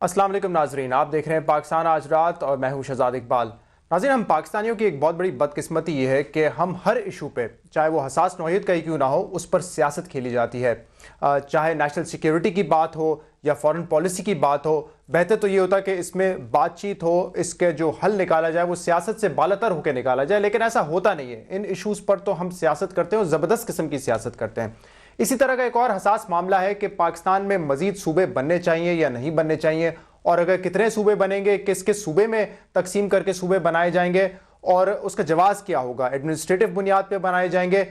अस्सलाम वालेकुम नाजरीन, आप देख रहे हैं पाकिस्तान आज रात और मैं हूं शहजाद इकबाल। नाज़रीन, हम पाकिस्तानियों की एक बहुत बड़ी बदकिस्मती ये है कि हम हर इशू पे, चाहे वो हसास नौइयत का ही क्यों ना हो, उस पर सियासत खेली जाती है। चाहे नेशनल सिक्योरिटी की बात हो या फॉरेन पॉलिसी की बात हो, बेहतर तो ये होता कि इसमें बातचीत हो, इसके जो हल निकाला जाए वो सियासत से बालातर होकर निकाला जाए, लेकिन ऐसा होता नहीं है। इन इशूज़ पर तो हम सियासत करते हैं और ज़बरदस्त किस्म की सियासत करते हैं। इसी तरह का एक और हसास मामला है कि पाकिस्तान में मजीद सूबे बनने चाहिए या नहीं बनने चाहिए, और अगर कितने सूबे बनेंगे, किस किस सूबे में तकसीम करके सूबे बनाए जाएंगे और उसका जवाब क्या होगा। एडमिनिस्ट्रेटिव बुनियाद पे बनाए जाएंगे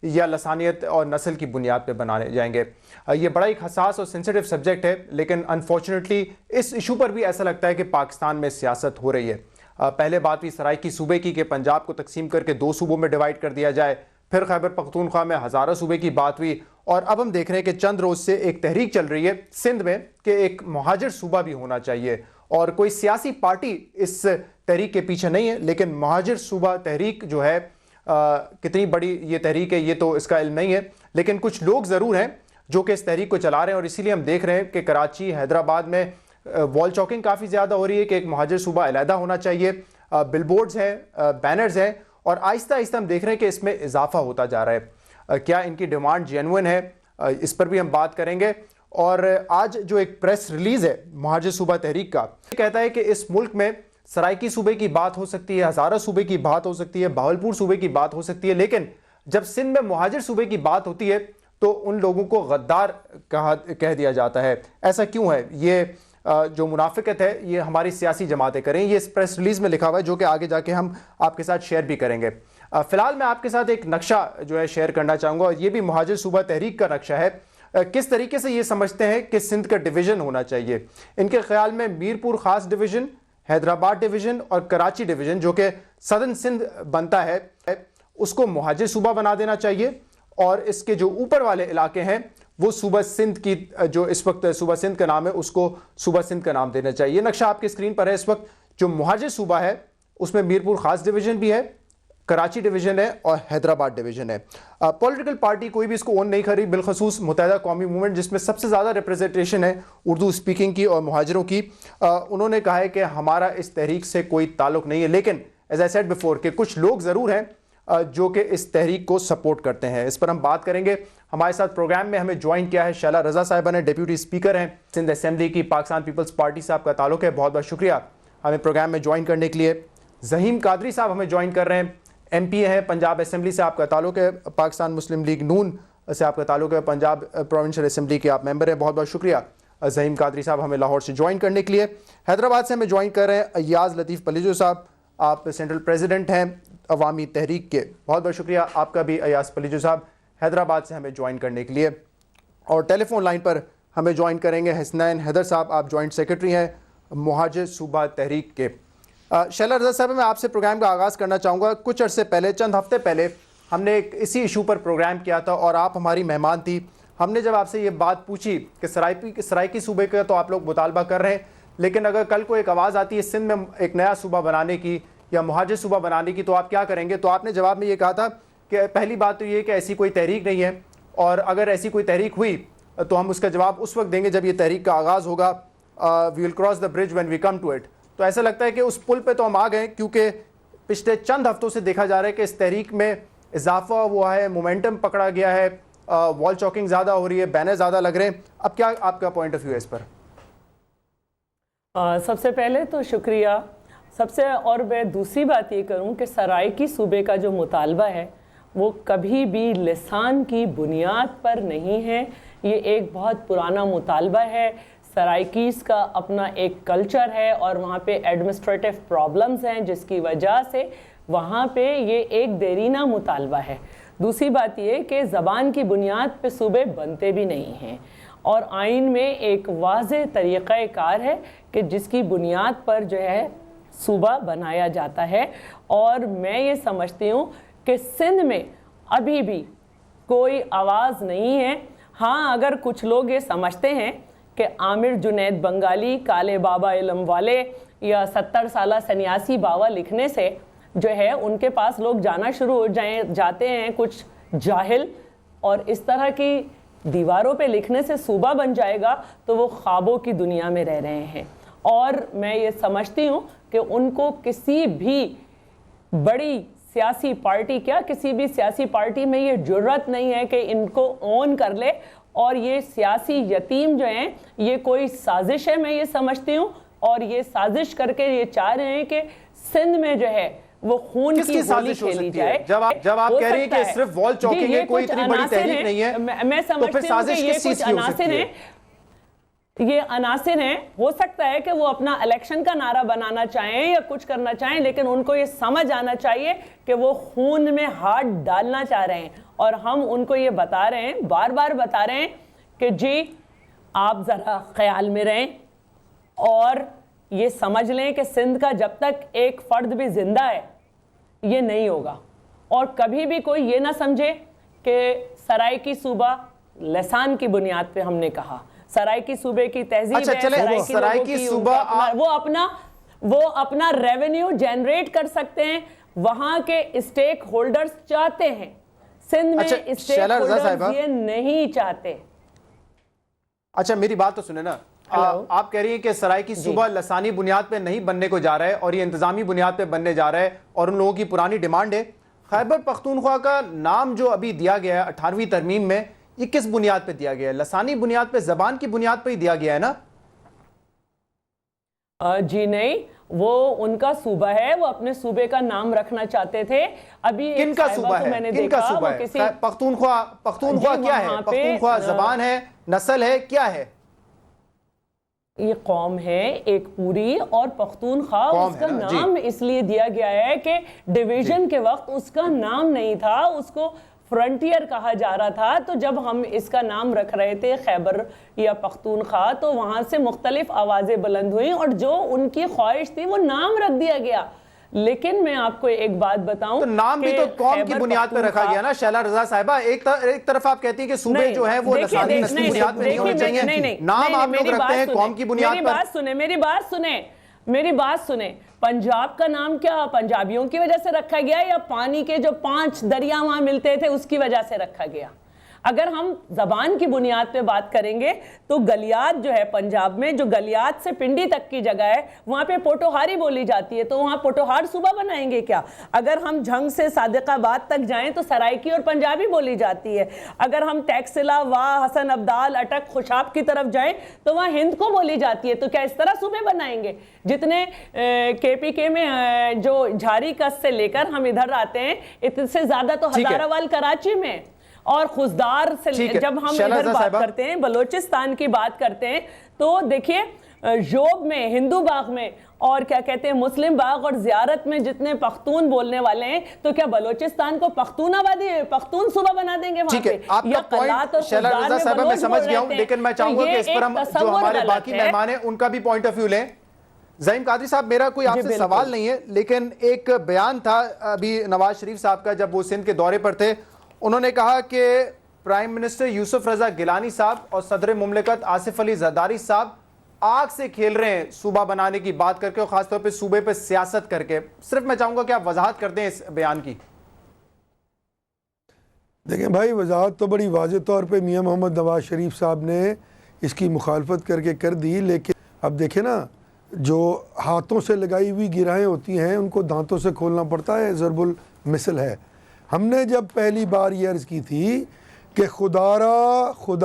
या लसानियत और नस्ल की बुनियाद पे बनाए जाएंगे। ये बड़ा एक हसास और सेंसिटिव सब्जेक्ट है, लेकिन अनफॉर्चुनेटली इस इशू पर भी ऐसा लगता है कि पाकिस्तान में सियासत हो रही है। पहले बात हुई सराइकी सूबे की कि पंजाब को तकसीम करके 2 सूबों में डिवाइड कर दिया जाए, फिर खैबर पख्तूनख्वा में हज़ारा सूबे की बात हुई, और अब हम देख रहे हैं कि चंद रोज से एक तहरीक चल रही है सिंध में कि एक मुहाजिर सूबा भी होना चाहिए। और कोई सियासी पार्टी इस तहरीक के पीछे नहीं है, लेकिन मुहाजिर सूबा तहरीक जो है कितनी बड़ी ये तहरीक है ये तो इसका इल्म नहीं है, लेकिन कुछ लोग ज़रूर हैं जो कि इस तहरीक को चला रहे हैं। और इसीलिए हम देख रहे हैं कि कराची, हैदराबाद में वॉल चॉकिंग काफ़ी ज़्यादा हो रही है कि एक मुहाजिर सूबा अलहदा होना चाहिए। बिलबोर्ड्स हैं, बैनर्स हैं, और आहिस्ता आहिस्ता हम देख रहे हैं कि इसमें इजाफा होता जा रहा है। क्या इनकी डिमांड जेन्युइन है, इस पर भी हम बात करेंगे। और आज जो एक प्रेस रिलीज है मुहाजिर सूबा तहरीक का, कहता है कि इस मुल्क में सराइकी सूबे की बात हो सकती है, हज़ारा सूबे की बात हो सकती है, बहावलपुर सूबे की बात हो सकती है, लेकिन जब सिंध में मुहाजिर सूबे की बात होती है तो उन लोगों को गद्दार कह दिया जाता है। ऐसा क्यों है? ये जो मुनाफिकत है ये हमारी सियासी जमातें करें, ये इस प्रेस रिलीज में लिखा हुआ है, जो कि आगे जाके हम आपके साथ शेयर भी करेंगे। फिलहाल मैं आपके साथ एक नक्शा जो है शेयर करना चाहूँगा, और ये भी मुहाजिर सूबा तहरीक का नक्शा है। किस तरीके से ये समझते हैं कि सिंध का डिवीज़न होना चाहिए। इनके ख्याल में मीरपुर ख़ास डिवीज़न, हैदराबाद डिवीज़न और कराची डिवीज़न जो कि सदर्न सिंध बनता है, उसको मुहाजिर सूबा बना देना चाहिए, और इसके जो ऊपर वाले इलाके हैं वो सूबा सिंध की, जो इस वक्त सूबा सिंध का नाम है, उसको सूबा सिंध का नाम देना चाहिए। नक्शा आपके स्क्रीन पर है इस वक्त। जो मुहाजिर सूबा है उसमें मीरपुर खास डिवीजन भी है, कराची डिवीजन है और हैदराबाद डिवीजन है। पॉलिटिकल पार्टी कोई भी इसको ओन नहीं कर रही, बिलखसूस मुत्तहिदा कौमी मूवमेंट जिसमें सबसे ज़्यादा रिप्रेजेंटेशन है उर्दू स्पीकिंग की और मुहाजिरों की, उन्होंने कहा है कि हमारा इस तहरीक से कोई ताल्लुक नहीं है, लेकिन एज आई सेड बिफोर कि कुछ लोग ज़रूर हैं जो कि इस तहरीक को सपोर्ट करते हैं। इस पर हम बात करेंगे। हमारे साथ प्रोग्राम में हमें ज्वाइन किया है शैला रजा साहिबा ने, डिप्यूटी स्पीकर हैं सिंध असेंबली की, पाकिस्तान पीपल्स पार्टी से आपका ताल्लुक है, बहुत बहुत शुक्रिया हमें प्रोग्राम में ज्वाइन करने के लिए। ज़हीम कादरी साहब हमें ज्वाइन कर रहे हैं, MP हैं, पंजाब असेंबली से आपका ताल्लुक है, पाकिस्तान मुस्लिम लीग नून से आपका ताल्लुक है, पंजाब प्रोविंशियल असेंबली के आप मेंबर हैं, बहुत बहुत शुक्रिया ज़हीम कादरी साहब हमें लाहौर से ज्वाइन करने के लिए। हैदराबाद से हमें ज्वाइन कर रहे हैं अय्याज़ लतीफ़ पलीजो साहब, आप सेंट्रल प्रेसिडेंट हैं अवामी तहरीक के, बहुत बहुत शुक्रिया आपका भी अय्याज़ पलीजो साहब हैदराबाद से हमें ज्वाइन करने के लिए। और टेलीफोन लाइन पर हमें ज्वाइन करेंगे हसनैन हैदर साहब, आप जॉइंट सेक्रेटरी हैं मुहाजिर सूबा तहरीक के। शैला रज़ा साहब, मैं आपसे प्रोग्राम का आगाज़ करना चाहूँगा। कुछ अरसे पहले, चंद हफ्ते पहले हमने एक इसी इशू पर प्रोग्राम किया था और आप हमारी मेहमान थी। हमने जब आपसे ये बात पूछी कि सराइकी सूबे का तो आप लोग मुतालबा कर रहे हैं, लेकिन अगर कल को एक आवाज़ आती है सिंध में एक नया सूबा बनाने की या मुहाजिर सूबा बनाने की, तो आप क्या करेंगे? तो आपने जवाब में ये कहा था कि पहली बात तो ये कि ऐसी कोई तहरीक नहीं है, और अगर ऐसी कोई तहरीक हुई तो हम उसका जवाब उस वक्त देंगे जब ये तहरीक का आगाज़ होगा। We will cross the bridge when we come to it. तो ऐसा लगता है कि उस पुल पे तो हम आ गए, क्योंकि पिछले चंद हफ्तों से देखा जा रहा है कि इस तहरीक में इजाफा हुआ है, मोमेंटम पकड़ा गया है, वॉल चॉकिंग ज़्यादा हो रही है, बैनर ज़्यादा लग रहे हैं। अब क्या आपका पॉइंट ऑफ व्यू है इस पर? सबसे पहले तो शुक्रिया। और मैं दूसरी बात ये करूं कि सराइकी सूबे का जो मुतालबा है वो कभी भी लिसान की बुनियाद पर नहीं है। ये एक बहुत पुराना मुतालबा है। सराइकीज़ का अपना एक कल्चर है और वहाँ पे एडमिनिस्ट्रेटिव प्रॉब्लम्स हैं, जिसकी वजह से वहाँ पे ये एक देरीना मुतालबा है। दूसरी बात ये कि ज़बान की बुनियाद पे सूबे बनते भी नहीं हैं, और आइन में एक वाज़ेह तरीक़ाकार है कि जिसकी बुनियाद पर जो है सूबा बनाया जाता है। और मैं ये समझती हूँ कि सिंध में अभी भी कोई आवाज़ नहीं है। हाँ, अगर कुछ लोग ये समझते हैं कि आमिर जुनैद बंगाली, काले बाबा इल्म वाले या 70 साला सन्यासी बाबा लिखने से जो है उनके पास लोग जाना शुरू हो जाते हैं कुछ जाहिल और इस तरह की दीवारों पे लिखने से सूबा बन जाएगा तो वो ख्वाबों की दुनिया में रह रहे हैं। और मैं ये समझती हूँ कि उनको किसी भी बड़ी सियासी पार्टी, क्या किसी भी सियासी पार्टी में ये जुर्रत नहीं है कि इनको ऑन कर ले। और ये सियासी यतीम जो हैं, ये कोई साजिश है, मैं ये समझती हूँ। और ये साजिश करके ये चाह रहे हैं कि सिंध में जो है वो खून की होली खेली जाए। जब आप कह रही हैं कि सिर्फ वॉल चौकिंग है, कोई इतनी बड़ी तहरीक नहीं है, मैं समझती हूँ कि ये कुछ अनासिर हैं, ये अनासिर हैं। हो सकता है कि वो अपना इलेक्शन का नारा बनाना चाहें या कुछ करना चाहें, लेकिन उनको ये समझ आना चाहिए कि वो खून में हाथ डालना चाह रहे हैं। और हम उनको ये बता रहे हैं, बार बार बता रहे हैं कि जी आप ज़रा ख्याल में रहें और ये समझ लें कि सिंध का जब तक एक फ़र्द भी जिंदा है ये नहीं होगा। और कभी भी कोई ये ना समझे कि सराइकी सूबा लसान की बुनियाद पे हमने कहा। सराइकी सूबे की तहजीब अच्छा, है, सराइकी सूबा वो अपना रेवेन्यू जनरेट कर सकते हैं, वहां के स्टेक होल्डर्स चाहते हैं। सिंध में स्टेक होल्डर्स ये नहीं चाहते। अच्छा, मेरी बात तो सुने ना। आप कह रही हैं कि सराइकी सूबा लसानी बुनियाद पे नहीं बनने को जा रहा है और ये इंतजामी बुनियाद पे बनने जा रहा है, और उन लोगों की पुरानी डिमांड है। खैबर पख्तूनख्वा का नाम जो अभी दिया गया है 18वीं तरमीम में, ये किस बुनियाद पे दिया गया है? लसानी बुनियाद पे, जबान की बुनियाद पे ही दिया गया है ना? जी नहीं, वो उनका सूबा है, वो अपने सूबे का नाम रखना चाहते थे। अभी किनका सूबा है? मैंने किनका देखा, सूबा है? पख्तूनख्वा क्या है? पख्तूनख्वा जबान है, नस्ल है, क्या है? ये कौम है एक पूरी, और पख्तूनख्वा उसका नाम इसलिए दिया गया है कि डिवीजन के वक्त उसका नाम नहीं था, उसको फ्रंटियर कहा जा रहा था। तो जब हम इसका नाम रख रहे थे खैबर या पख्तूनख्वा, तो वहां से मुख्तलिफ आवाजें बुलंद हुई और जो उनकी ख्वाहिश थी वो नाम रख दिया गया। लेकिन मैं आपको एक बात बताऊं, तो नाम भी तो कौम की बुनियाद पर रखा गया ना शैला रजा साहिबा। एक तरफ आप कहती है कि सूबे जो है वो लसानी नस्ली बुनियाद पर नहीं होने चाहिए, नाम आप लोग रखते हैं कौम की बुनियाद पर। मेरी बात सुने। पंजाब का नाम क्या पंजाबियों की वजह से रखा गया या पानी के जो 5 दरिया वहां मिलते थे उसकी वजह से रखा गया? अगर हम जबान की बुनियाद पे बात करेंगे तो गलियात जो है पंजाब में, जो गलियात से पिंडी तक की जगह है, वहां पे पोटोहारी बोली जाती है, तो वहां पोटोहार सूबा बनाएंगे क्या? अगर हम झंग से सादिकाबाद तक जाएं तो सराइकी और पंजाबी बोली जाती है। अगर हम टैक्सिला, वाह, हसन अब्दाल, अटक, खुशाब की तरफ जाएं तो वहां हिंद को बोली जाती है। तो क्या इस तरह सूबे बनाएंगे? जितने KPK में जो झारी कस से लेकर हम इधर आते हैं, इससे ज्यादा तो हजारावाल कराची में और खुशदार से जब हम इधर बात करते हैं, बलोचिस्तान की बात करते हैं, तो देखिए जोब में, हिंदू बाग में और क्या कहते हैं मुस्लिम बाग और जियारत में जितने पख्तून बोलने वाले हैं, तो क्या बलोचिस्तान को पख्तून सूबा बना देंगे वहां पे? आपका पॉइंट शैला रजा साहिबा मैं समझ गया हूं, लेकिन मैं चाहूंगा कि इस पर हम जो हमारे बाकी मेहमान हैं उनका भी पॉइंट ऑफ व्यू लें। ज़हीम कादरी साहब, मेरा कोई आपसे सवाल नहीं है, लेकिन एक बयान था अभी नवाज शरीफ साहब का जब वो सिंध के दौरे पर थे। उन्होंने कहा कि प्राइम मिनिस्टर यूसुफ रजा गिलानी साहब और सदर मुमलिकत आसिफ अली जरदारी साहब आग से खेल रहे हैं सूबा बनाने की बात करके, और खासतौर पे सूबे पे सियासत करके। सिर्फ मैं चाहूंगा कि आप वजाहत कर दें इस बयान की। देखें भाई, वजाहत तो बड़ी वाज़ेह तौर पे मियां मोहम्मद नवाज शरीफ साहब ने इसकी मुखालफत करके कर दी, लेकिन अब देखें ना, जो हाथों से लगाई हुई गिराएँ होती हैं उनको दांतों से खोलना पड़ता है, ज़रबुल मिसल है। हमने जब पहली बार ये अर्ज़ की थी कि खुदारा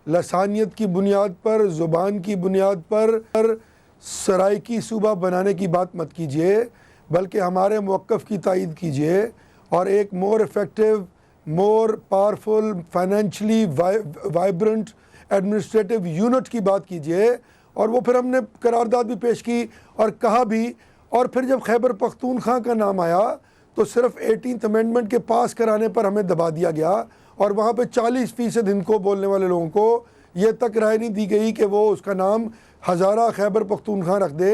लसानियत की बुनियाद पर, ज़ुबान की बुनियाद पर सराइकी सूबा बनाने की बात मत कीजिए, बल्कि हमारे मौक़िफ़ की तायीद कीजिए और एक मोर effective, more powerful, financially vibrant administrative unit की बात कीजिए। और वो फिर हमने करारदाद भी पेश की और कहा भी। और फिर जब खैबर पख्तूनख्वा का नाम आया तो सिर्फ 18th अमेंडमेंट के पास कराने पर हमें दबा दिया गया और वहाँ पे 40% हिंद को बोलने वाले लोगों को ये तक राय नहीं दी गई कि वो उसका नाम हज़ारा खैबर पख्तूनख्वा रख दे।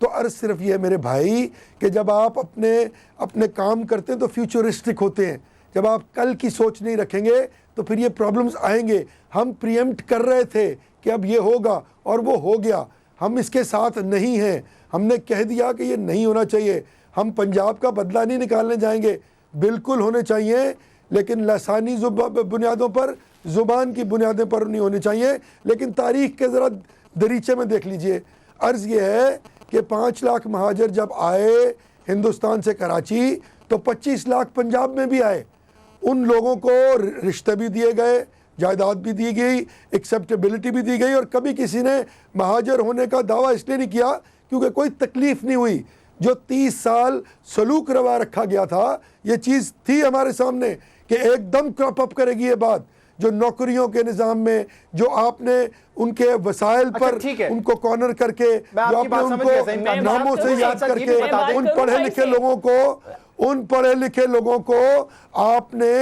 तो अर्ज़ सिर्फ ये मेरे भाई कि जब आप अपने काम करते हैं तो फ्यूचरिस्टिक होते हैं। जब आप कल की सोच नहीं रखेंगे तो फिर ये प्रॉब्लम्स आएंगे। हम प्रीएम्प्ट कर रहे थे कि अब ये होगा और वो हो गया, हम इसके साथ नहीं हैं। हमने कह दिया कि ये नहीं होना चाहिए। हम पंजाब का बदला नहीं निकालने जाएंगे, बिल्कुल होने चाहिए लेकिन लसानी बुनियादों पर, ज़ुबान की बुनियादों पर नहीं होनी चाहिए। लेकिन तारीख के ज़रा दरीचे में देख लीजिए, अर्ज़ ये है कि 5 लाख महाजर जब आए हिंदुस्तान से कराची, तो 25 लाख पंजाब में भी आए। उन लोगों को रिश्ते भी दिए गए, जायदाद भी दी गई, एक्सेप्टेबिलिटी भी दी गई, और कभी किसी ने महाजर होने का दावा इसलिए नहीं किया क्योंकि कोई तकलीफ नहीं हुई। जो 30 साल सलूक रवा रखा गया था, ये चीज़ थी हमारे सामने कि एकदम क्रॉप अप करेगी ये बात। जो नौकरियों के निज़ाम में जो आपने उनके वसाइल पर ठीक है। उनको कॉर्नर करके, जो आपने उनको नामों से याद करके, उन पढ़े लिखे लोगों को आपने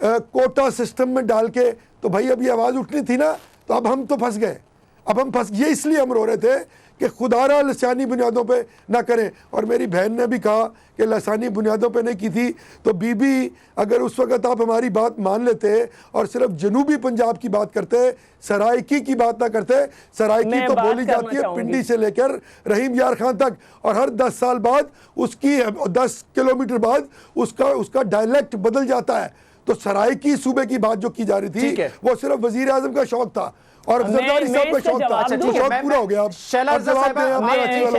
कोटा सिस्टम में डाल के, तो भाई अब ये आवाज़ उठनी थी ना, तो अब हम तो फंस गए। अब हम फंस, ये इसलिए हम रो रहे थे कि खुदारा लसानी बुनियादों पे ना करें। और मेरी बहन ने भी कहा कि लसानी बुनियादों पे नहीं की थी, तो बीबी अगर उस वक़्त आप हमारी बात मान लेते और सिर्फ जनूबी पंजाब की बात करते, सराइकी की बात ना करते। सराइकी तो बोली जाती है पिंडी से लेकर रहीम यार खान तक, और हर 10 साल बाद उसकी 10 किलोमीटर बाद उसका डायलेक्ट बदल जाता है। तो सराइकी सूबे की बात जो की जा रही थी, वो सिर्फ वजीर आजम का शौक था और जरदारी साहब का शौक था। अच्छा, तो शौक पूरा हो गया। अब शैला रज़ा साहिबा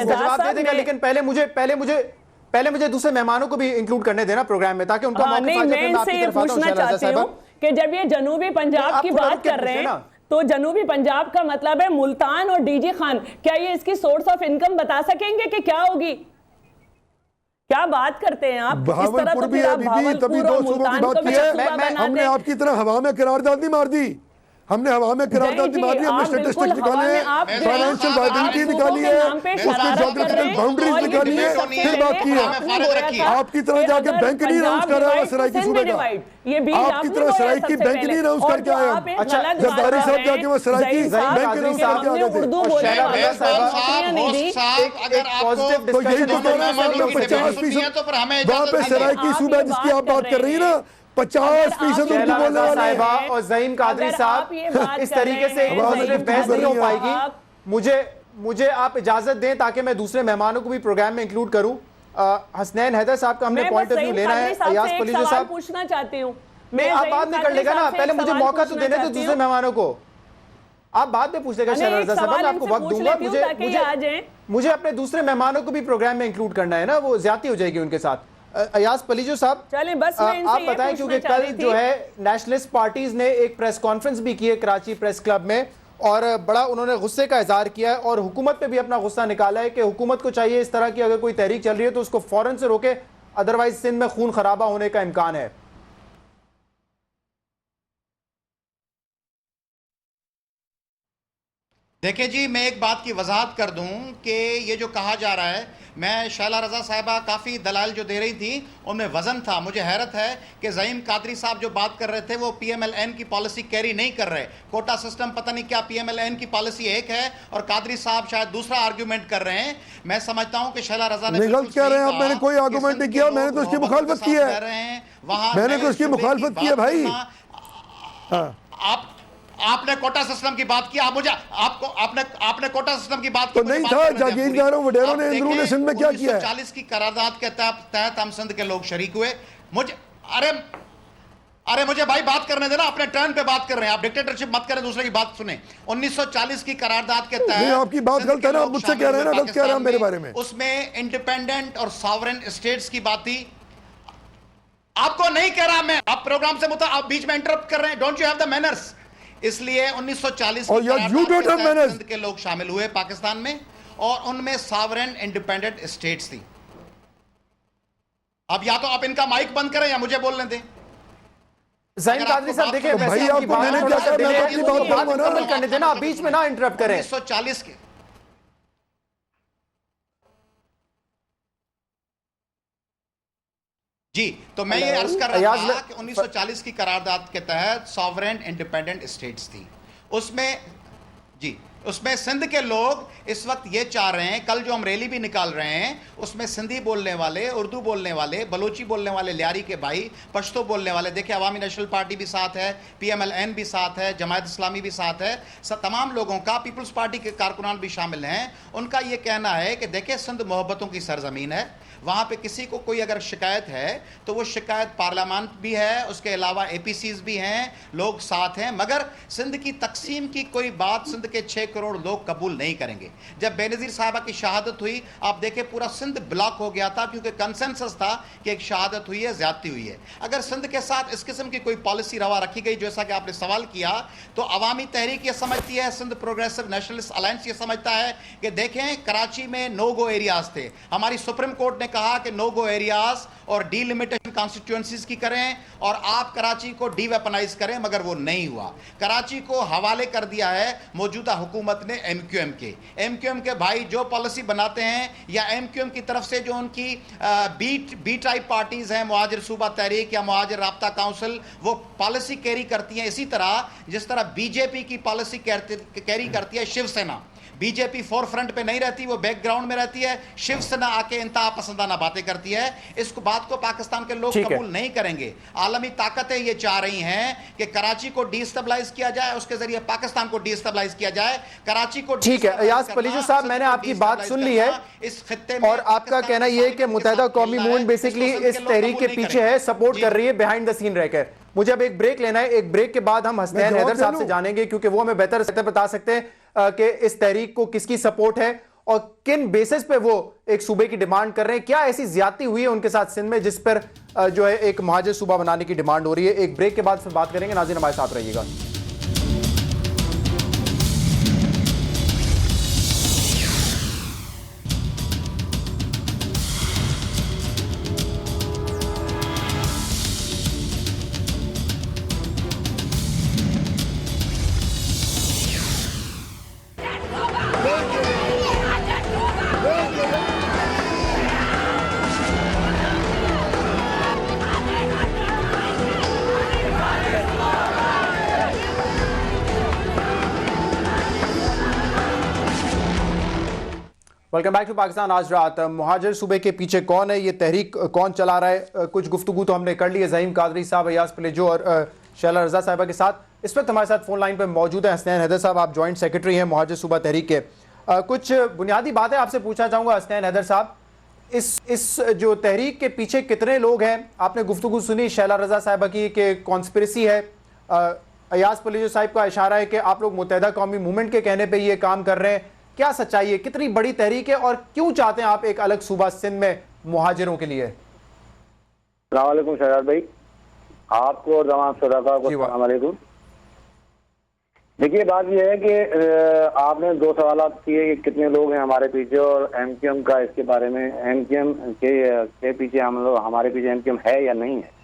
जवाब दे देगा, लेकिन पहले मुझे दूसरे मेहमानों को भी इंक्लूड करने देना प्रोग्राम में, ताकि उनका नहीं, मैं इनसे ये पूछना चाहती हूँ कि जब ये जनूबी पंजाब की बात कर रहे हैं, तो जनूबी पंजाब का मतलब है मुल्तान और डीजी खान। क्या ये इसकी सोर्स ऑफ इनकम बता सकेंगे कि क्या होगी? क्या बात करते हैं आप? बहावलपुर भी है बीबी, तभी 2 सूबों की बात की है। हमने आपकी तरह हवा में करारदाद नहीं मार दी, हमने हवा में करारदाद मार दी। हमने स्टैटिस्टिक्स निकाले हैं, फाइनेंशियल वायबिलिटी निकाली है, उसके ज्योग्राफिकल बाउंड्रीज निकाली है, फिर बात की है। आपकी तरह जाके बैंक नहीं अनाउंस कर रहा है सराइकी सूबे का, आपकी तरह सराइकी बैंक नहीं अनाउंस करके आए। अच्छा, जरदारी साहब जाके वो सराइकी बैंक अनाउंस करके आ गए थे। तो यही तो कह रहे हैं, 50% वहाँ पे सराइकी सूबा जिसकी आप बात कर रही है ना, 50% उनको बोलने वाले हैं। और ज़हीम कादरी साहब, इस तरीके से बहस नहीं हो पाएगी। मुझे आप इजाजत दें ताकि मैं दूसरे मेहमानों को भी प्रोग्राम में इंक्लूड करूं। हसनैन हैदर साहब का हमने पॉइंट ऑफ व्यू लेना है। अयाज पलीजो साहब पूछना चाहती हूँ मैं, आप बाद में कर लेगा ना, पहले मुझे मौका तो देने दो दूसरे मेहमानों को। आप बाद में पूछ लेगा शैला रज़ा साहब, मैं आपको वक्त दूंगा। मुझे अपने दूसरे मेहमानों को भी प्रोग्राम में इंक्लूड करना है ना, वो ज्यादती हो जाएगी उनके साथ। अयाज पलीजो साहब, चलें बस आप बताएं, क्योंकि कल जो है नेशनलिस्ट पार्टीज ने एक प्रेस कॉन्फ्रेंस भी की है कराची प्रेस क्लब में, और बड़ा उन्होंने गुस्से का इजहार किया है और हुकूमत पे भी अपना गुस्सा निकाला है कि हुकूमत को चाहिए इस तरह की अगर कोई तहरीक चल रही है तो उसको फौरन से रोके, अदरवाइज सिंध में खून खराबा होने का इम्कान है। देखिए जी, मैं एक बात की वजाहत कर दूं कि ये जो कहा जा रहा है, मैं शैला रज़ा साहिबा काफ़ी दलाल जो दे रही थी उनमें वज़न था। मुझे हैरत है कि ज़हीम कादरी साहब जो बात कर रहे थे वो PMLN की पॉलिसी कैरी नहीं कर रहे। कोटा सिस्टम पता नहीं क्या PMLN की पॉलिसी एक है और कादरी साहब शायद दूसरा आर्ग्यूमेंट कर रहे हैं। मैं समझता हूं कि शैला रज़ा ने गलत कह रहे हैं आप। मैंने कोई आर्गूमेंट नहीं किया, मैंने तो उसकी मुखालफत की है। मैंने तो उसकी मुखालफत की है भाई। आपने कोटा सिस्टम की बात की, आप मुझे आपने कोटा सिस्टम की बात तो नहीं था। जागीरदारों वडेरों ने इंदरून ने सिंध में क्या किया है? 1940 की करारदाद के तहत हम सिंध के लोग शरीक हुए। मुझे भाई बात करने देना, अपने टर्न पे बात कर रहे हैं आप। डिक्टेटरशिप मत करें, दूसरे की बात सुने। 1940 की करारदाद के तहत आपकी बात गलत है ना, मुझसे कह रहे हैं ना, गलत कह रहे हैं मेरे बारे में। उसमें इंडिपेंडेंट और सॉवरेन स्टेट्स की बात थी। आपको नहीं कह रहा मैं, आप प्रोग्राम से आप बीच में इंटरप्ट कर रहे हैं। Don't you have the manners? इसलिए 1940 की सिंध के लोग शामिल हुए पाकिस्तान में और उनमें सॉवरेन इंडिपेंडेंट स्टेट्स थी। अब या तो आप इनका माइक बंद करें या मुझे बोलने दें। ज़हीम कादरी साहब देखिए, भाई आपको मैंने क्या कहा, मैं अपनी बात करूंगा ना, करने देना, बीच में ना इंटरप्ट करें। 1940 के जी, तो मैं ये अर्ज कर रहा था कि 1940 की करारदाद के तहत सॉवरेन इंडिपेंडेंट स्टेट्स थी। उसमें जी उसमें सिंध के लोग इस वक्त ये चाह रहे हैं, कल जो हम रैली भी निकाल रहे हैं उसमें सिंधी बोलने वाले, उर्दू बोलने वाले, बलोची बोलने वाले, लियारी के भाई, पश्तो बोलने वाले, देखिए अवामी नेशनल पार्टी भी साथ है, PMLN भी साथ है, जमायत इस्लामी भी साथ है, तमाम लोगों का, पीपल्स पार्टी के कारकुनान भी शामिल हैं। उनका ये कहना है कि देखिए सिंध मोहब्बतों की सरजमीन है, वहाँ पे किसी को कोई अगर शिकायत है तो वो शिकायत पार्लियामेंट भी है, उसके अलावा APCs भी हैं, लोग साथ हैं, मगर सिंध की तकसीम की कोई बात सिंध के 6 करोड़ लोग कबूल नहीं करेंगे। जब बेनज़ीर साहिबा की शहादत हुई, आप देखें पूरा सिंध ब्लॉक हो गया था, क्योंकि कंसेंसस था कि एक शहादत हुई है, ज्यादती हुई है। अगर सिंध के साथ इस किस्म की कोई पॉलिसी रवा रखी गई, जैसा कि आपने सवाल किया, तो अवामी तहरीक ये समझती है, सिंध प्रोग्रेसिव नेशनलिस्ट अलायंस ये समझता है कि देखें कराची में नो गो एरियाज थे, हमारी सुप्रीम कोर्ट ने कहा कि नो गो एरियाज और डीलिमिटेशन कॉन्स्टिट्यूएंसीज की करें और आप कराची को डीवेपनाइज करें, मगर वो नहीं हुआ। कराची को हवाले कर दिया है मौजूदा हुकूमत ने MQM के भाई जो पॉलिसी बनाते हैं, या MQM की तरफ से जो उनकी बी टाइप पार्टीज हैं, मुहाजिर सूबा तहरीक या मुहाजिर राब्ता काउंसिल, वो पॉलिसी कैरी करती हैं। इसी तरह जिस तरह BJP की पॉलिसी कैरी करती है शिवसेना, BJP फोर फ्रंट पे नहीं रहती, वो बैकग्राउंड में रहती है, शिवसेना आके इंतहा पसंदाना बातें करती है। इस बात को पाकिस्तान के लोग कबूल नहीं करेंगे। आलमी ताकतें ये चाह रही हैं कि कराची को डिस्टेबलाइज किया जाए, उसके जरिए पाकिस्तान को डिस्टेबलाइज किया जाए, कराची को। ठीक है अयाज पलीजू साहब, मैंने आपकी बात सुन ली है इस खित्ते में, और आपका कहना यह है कि मुत्तहिदा कौमी मूवमेंट बेसिकली इस तहरीक के पीछे है, सपोर्ट कर रही है बिहाइंड द सीन रहकर। मुझे अब एक ब्रेक लेना है, एक ब्रेक के बाद हम हसनैन हैदर साहब से जानेंगे, क्योंकि वो हमें बेहतर से बता सकते हैं कि इस तहरीक को किसकी सपोर्ट है और किन बेसिस पे वो एक सूबे की डिमांड कर रहे हैं, क्या ऐसी ज्यादती हुई है उनके साथ सिंध में जिस पर जो है एक मुहाजिर सूबा बनाने की डिमांड हो रही है। एक ब्रेक के बाद फिर बात करेंगे। नाज़रीन हमारे साथ रहिएगा। वेलकम बैक टू पाकिस्तान आज रात। मुहाजिर सूबे के पीछे कौन है, ये तहरीक कौन चला रहा है, कुछ गुफ्तगू तो हमने कर ली है ज़हीम कादरी साहब, अयाज पलेजो और शैला रजा साहिबा के साथ। इस वक्त हमारे साथ फोन लाइन पर मौजूद है हसनैन हैदर साहब, आप जॉइंट सेक्रेटरी हैं मुहाजिर सूबा तहरीक के। कुछ बुनियादी बातें आपसे पूछना चाहूँगा हसनैन हैदर साहब, इस जो तहरीक के पीछे कितने लोग हैं? आपने गुफ्तगू सुनी शैला रजा साहिबा की कि कॉन्स्पिरेसी है, अयाज पलेजो साहिब का इशारा है कि आप लोग मुत्तहिदा कौमी मूवमेंट के कहने पर ये काम कर रहे हैं। क्या सच्चाई है, कितनी बड़ी तहरीक है और क्यों चाहते हैं आप एक अलग सूबा सिंध में मुहाजिरों के लिए? अस्सलाम वालेकुम शहजाद भाई, आपको और तमाम श्रोता को अस्सलाम वालेकुम। देखिए बात यह है कि आपने 2 सवाल किए कि कितने लोग हैं हमारे पीछे और MQM का, इसके बारे में MQM के पीछे हम लोग, हमारे पीछे MQM है या नहीं है।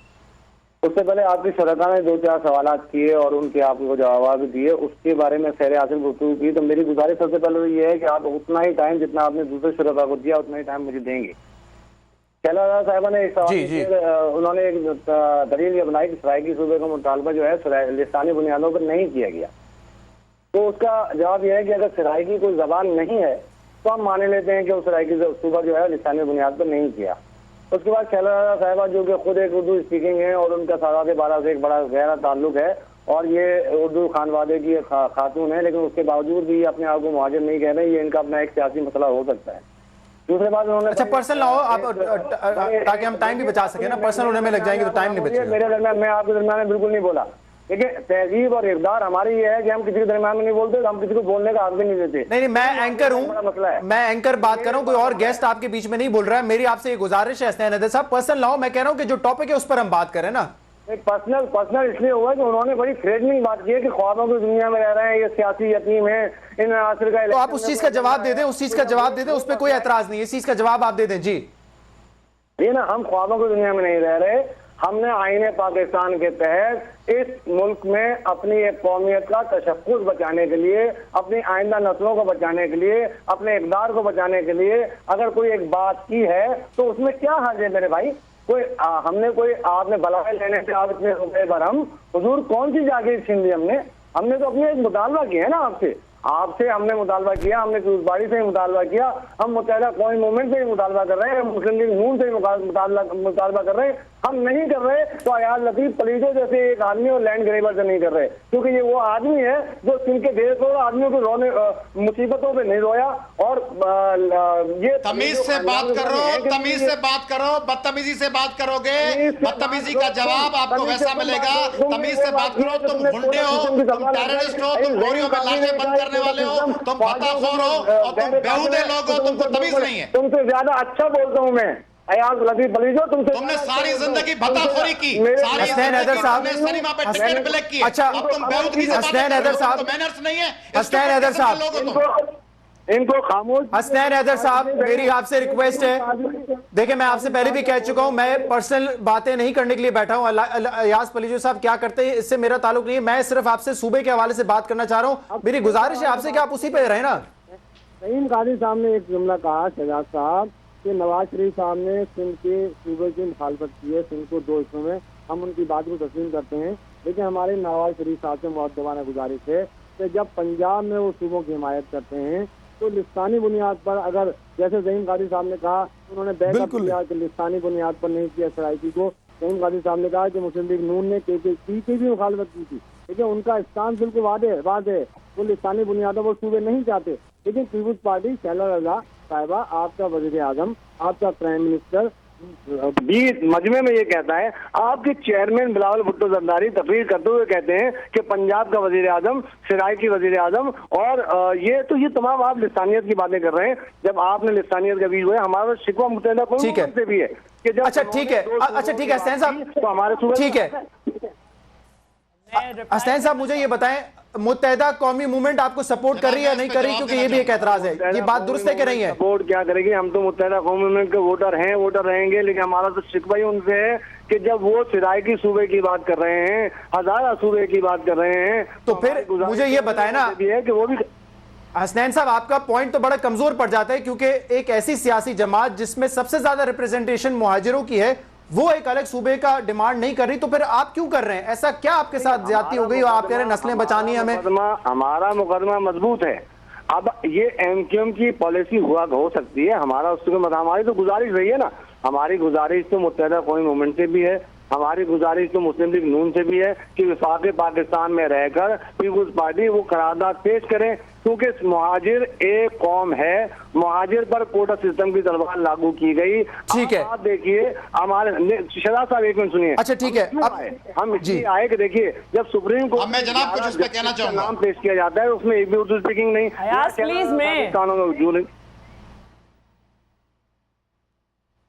उससे पहले आपकी श्रोता ने 2-4 सवाल किए और उनके आपको जवाब दिए, उसके बारे में सैर हासिल गुफ्तगू की। तो मेरी गुजारिश सबसे पहले तो ये है कि आप उतना ही टाइम जितना आपने दूसरे श्रोता को दिया उतना ही टाइम मुझे देंगे। शैला साहिबा ने एक सवाल, उन्होंने एक दलील ये बनाई कि सराइकी सूबे का मुतालबा जो है लिसानी बुनियादों पर नहीं किया गया। तो उसका जवाब यह है कि अगर सराइकी कोई जबान नहीं है तो हम मान लेते हैं कि उस सराइकी सूबा जो है लिसानी बुनियाद पर नहीं किया। उसके बाद शैला साहिबा जो कि खुद एक उर्दू स्पीकिंग है और उनका सादात बाला से एक बड़ा गहरा ताल्लुक है और ये उर्दू खानवादे की खातून है, लेकिन उसके बावजूद भी अपने आप को मुहाजिर नहीं कह रहे। ये इनका अपना एक सियासी मसला हो सकता है। दूसरी बात उन्होंने, अच्छा पर्सनल ना हो आप, ताकि हम टाइम भी बचा सके ना, पर्सनल होने में लग जाएंगे तो टाइम नहीं बचेगा। मेरे दरमियान, मैं आपके दरमियान में बिल्कुल नहीं बोला। देखिए तहजीब और इक़दार हमारी ये है कि हम किसी के दरमियान में नहीं बोलते, हम किसी को बोलने का हक भी नहीं देते। नहीं, मैं एंकर हूँ, मैं एंकर बात कर रहा हूँ, कोई और गेस्ट आपके बीच में नहीं बोल रहा है। मेरी आपसे ये गुजारिश है हसनैन हैदर साहब, पर्सनल ना हो, मैं कह रहा हूँ कि जो टॉपिक है उस पर हम बात करें ना। पर्सनल इसलिए हुआ कि उन्होंने बड़ी थ्रेटनिंग बात की है कि ख्वाबों की दुनिया में रह रहे हैं, ये सियासी यतीम है, इन आसिर का। तो आप उस चीज का जवाब दे दें, उस चीज का जवाब दे दें, उस पर कोई एतराज नहीं है, इस चीज का जवाब आप दे दें। जी ये ना, हम ख्वाबों की दुनिया में नहीं रह रहे। हमने आईने पाकिस्तान के तहत इस मुल्क में अपनी एक कौमियत का तशख्खुस बचाने के लिए, अपनी आइंदा नस्लों को बचाने के लिए, अपने इक़दार को बचाने के लिए अगर कोई एक बात की है तो उसमें क्या हर्ज है मेरे भाई? कोई हमने कोई आपने बलाए लेने से आप इतने रुपए भरम, हुजूर कौन सी जागीर छीन ली हमने? हमने तो अपनी एक मुतालबा किया है ना आपसे। आपसे हमने मुतालबा किया, हमने पीपुल्स पार्टी से मुतालबा किया, हम मुत्तहिदा कौमी मूवमेंट से मुतालबा कर रहे हैं, मुस्लिम लीग नून से मुतालबा कर रहे हैं। हम नहीं कर रहे तो अयाज लतीफ पलीजो जैसे एक आदमी और लैंड ग्रेबर से नहीं कर रहे, क्योंकि ये वो आदमी है जो सिंध के 150 आदमियों को रोने मुसीबतों पे नहीं रोया। और ये तमीज से बात करो, तमीज से बात करो। बदतमीजी से बात करोगे, बदतमीजी का जवाब आपको वैसा मिलेगा। तमीज से बात करो। तुम गुंडे हो, तुम टेररिस्ट हो, तुम गोरियों में लाशें बंद करने वाले हो, तुम फताखोर हो और तुम बेहुदे लोग हो, तुमको तमीज नहीं है। तुमसे ज्यादा अच्छा बोलता हूँ मैं अयाज लतीफ पलीजो, तुमने सारी जिंदगी भताखोरी की, सारी जिंदगी तुमने सिनेमा पे टिकट ब्लैक की। अच्छा, अब तुम बेहुदगी से बात हसनैन हैदर करते हो, साहब, तो मैनर्स नहीं है। हसनैन हैदर साहब, इनको खामोश। हसनैन हैदर साहब, मेरी आपसे रिक्वेस्ट है, देखिए मैं आपसे पहले भी कह चुका हूं, मैं पर्सनल बातें नहीं करने के लिए बैठा हूं। अयाज पलीजो साहब क्या करते हैं इससे मेरा ताल्लुक नहीं है, मैं सिर्फ आपसे सूबे के हवाले से बात करना चाह रहा हूं। मेरी गुजारिश है आपसे कि आप उसी पे रहे ना। रहीम कादिर साहब ने एक जुमला कहा, शहजाद साहब, कि नवाज शरीफ साहब ने सिंध के सूबे की मुखालफत की है, सिंध को 2 हिस्सों में। हम उनकी बात को तस्लीम करते हैं, लेकिन हमारे नवाज शरीफ साहब से मुअद्दबाना गुजारिश है कि जब पंजाब में वो सूबों की हिमायत करते हैं तो लिस्तानी बुनियाद पर, अगर जैसे ज़हीम कादिर साहब ने कहा उन्होंने बैकअप किया कि लिस्तानी बुनियाद पर नहीं किया सराइकी को। ज़हीम कादिर साहब ने कहा कि मुस्लिम लीग नून ने KPC की भी मुखालफत की थी, लेकिन उनका स्टांस बिल्कुल वादे है, वो लिस्तानी बुनियादों पर सूबे नहीं चाहते। लेकिन पीपुल्स पार्टी, शैला रजा साहिबा, आपका वज़ीर आज़म, आपका प्राइम मिनिस्टर भी मजमे में ये कहता है, आपके चेयरमैन बिलावल भुट्टो जरदारी तकरीर करते हुए कहते हैं कि पंजाब का वजीर आजम, सराइकी वजीर आजम, और ये तमाम आप लिस्तानियत की बातें कर रहे हैं। जब आपने लिस्तानियत का बीज बोया, हमारा शिकवा मुत्तहिदा कौम से भी है कि जब अच्छा ठीक है, अच्छा ठीक है हसनैन साहब, तो हमारे ठीक है हसनैन साहब, मुझे ये बताएं, मुत्तहिदा कौमी मूवमेंट आपको सपोर्ट कर रही है या नहीं कर रही, क्योंकि ये भी एक एतराज है, ये बात दुरुस्त है कि नहीं है? सपोर्ट क्या करेगी, हम तो मुत्तहिदा कौमी मूवमेंट के वोटर हैं, वोटर रहेंगे, लेकिन हमारा तो शिकवा ही उनसे है कि जब वो सराइकी सूबे की बात कर रहे हैं, हजारा सूबे की बात कर रहे हैं, तो फिर मुझे ये बताएं ना कि वो भी। हसनैन साहब, आपका पॉइंट तो बड़ा कमजोर पड़ जाता है, क्योंकि एक ऐसी सियासी जमात जिसमें सबसे ज्यादा रिप्रेजेंटेशन मुहाजिरों की है, वो एक अलग सूबे का डिमांड नहीं कर रही, तो फिर आप क्यों कर रहे हैं? ऐसा क्या आपके साथ ज्यादती हो गई और आप कह रहे हैं नस्लें बचानी है हमें? हमारा मुकदमा मजबूत है। अब ये MQM की पॉलिसी हो सकती है, हमारा उसके हमारी तो गुजारिश रही है ना, हमारी गुजारिश तो मुत्तहिदा कौमी मूवमेंट से भी है, हमारी गुजारिश तो मुस्लिम लीग नून से भी है कि वफाक पाकिस्तान में रहकर पीपुल्स पार्टी वो करारदाद पेश करें, क्योंकि मुहाजिर एक कौम है, मुहाजिर पर कोटा सिस्टम की तलवार लागू की गई। ठीक है, आप देखिए हमारे शहजाद साहब, एक मिनट सुनिए। अच्छा ठीक है, हम इसलिए आए कि देखिए जब सुप्रीम कोर्ट मैं जनाब कुछ उस पे कहना चाहूंगा, नाम पेश किया जाता है उसमें एक भी उर्दू स्पीकिंग नहीं, प्लीज मैं कानों में वजूद नहीं।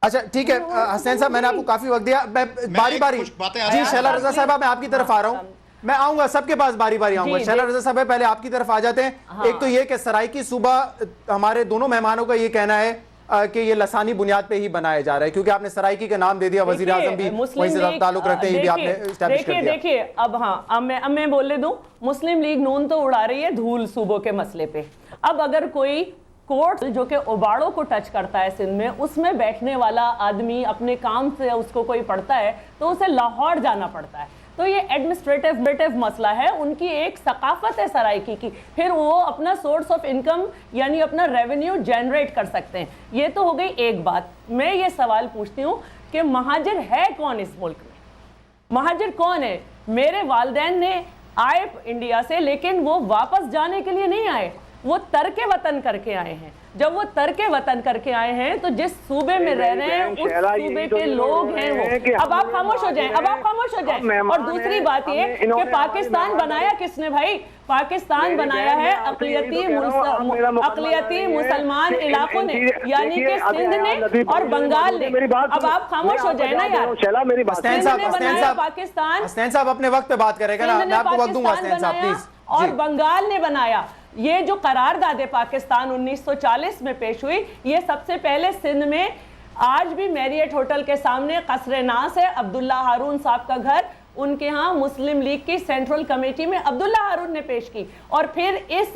अच्छा ठीक है हसनैन साहब, मैंने आपको काफी वक्त दिया, मैं बारी बारी, जी शैला रजा साहबा, मैं आपकी तरफ आ रहा हूँ, मैं आऊंगा सबके पास बारी बारी आऊंगा। शैला रजा साहब पहले आपकी तरफ आ जाते हैं। हाँ। एक तो ये कि सराइकी सूबा, हमारे दोनों मेहमानों का ये कहना है कि ये लसानी बुनियाद पे ही बनाया जा रहा है, क्योंकि आपने सराइकी का नाम दे दिया, वजीर आजम भी वहीं से ताल्लुक रखते हैं, ये भी आपने एस्टैब्लिश कर दिया। देखिए अब हाँ, अब मैं बोल दूं, मुस्लिम लीग नून तो उड़ा रही है धूल सूबों के मसले पे। अब अगर कोई कोर्ट जो कि उबाड़ों को टच करता है सिंध में, उसमें बैठने वाला आदमी अपने काम से उसको कोई पढ़ता है तो उसे लाहौर जाना पड़ता है, तो ये एडमिनिस्ट्रेटिव मसला है, उनकी एक सकाफत है सराइकी की, फिर वो अपना सोर्स ऑफ इनकम यानी अपना रेवेन्यू जनरेट कर सकते हैं। ये तो हो गई एक बात। मैं ये सवाल पूछती हूँ कि महाजिर है कौन इस मुल्क में? महाजिर कौन है? मेरे वालिदैन ने आए इंडिया से, लेकिन वो वापस जाने के लिए नहीं आए, वो तर्के वतन करके आए हैं। जब वो तर्के वतन करके आए हैं तो जिस सूबे में रह रहे हैं उस सूबे के लोग हैं वो। अब आप खामोश हो जाएं, अब आप खामोश हो जाएं। और दूसरी बात ये कि पाकिस्तान बनाया किसने भाई? पाकिस्तान बनाया है अकलियती मुसलमान इलाकों ने, यानी कि सिंध ने और बंगाल ने। अब आप खामोश हो जाए ना यार। पाकिस्तान, हसनैन साहब अपने वक्त पे बात करेगा ना, मैं आपको वक्त दूंगा हसनैन साहब प्लीज। और बंगाल ने बनाया। ये जो करारदाद पाकिस्तान 1940 में पेश हुई, ये सबसे पहले सिंध में, आज भी मैरियट होटल के सामने कसरे नास है, अब्दुल्ला हारून साहब का घर, उनके यहाँ मुस्लिम लीग की सेंट्रल कमेटी में अब्दुल्ला हारून ने पेश की, और फिर इस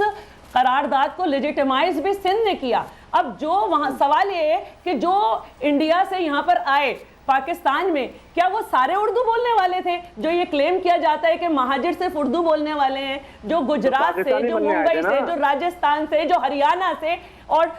करारदाद को लेजिटिमाइज भी सिंध ने किया। अब जो वहाँ सवाल ये है कि जो इंडिया से यहाँ पर आए पाकिस्तान में, क्या वो सारे उर्दू बोलने वाले थे? जो ये क्लेम किया जाता है कि महाजिर सिर्फ उर्दू बोलने वाले हैं, जो गुजरात से, जो मुंबई से, जो राजस्थान से, जो हरियाणा से और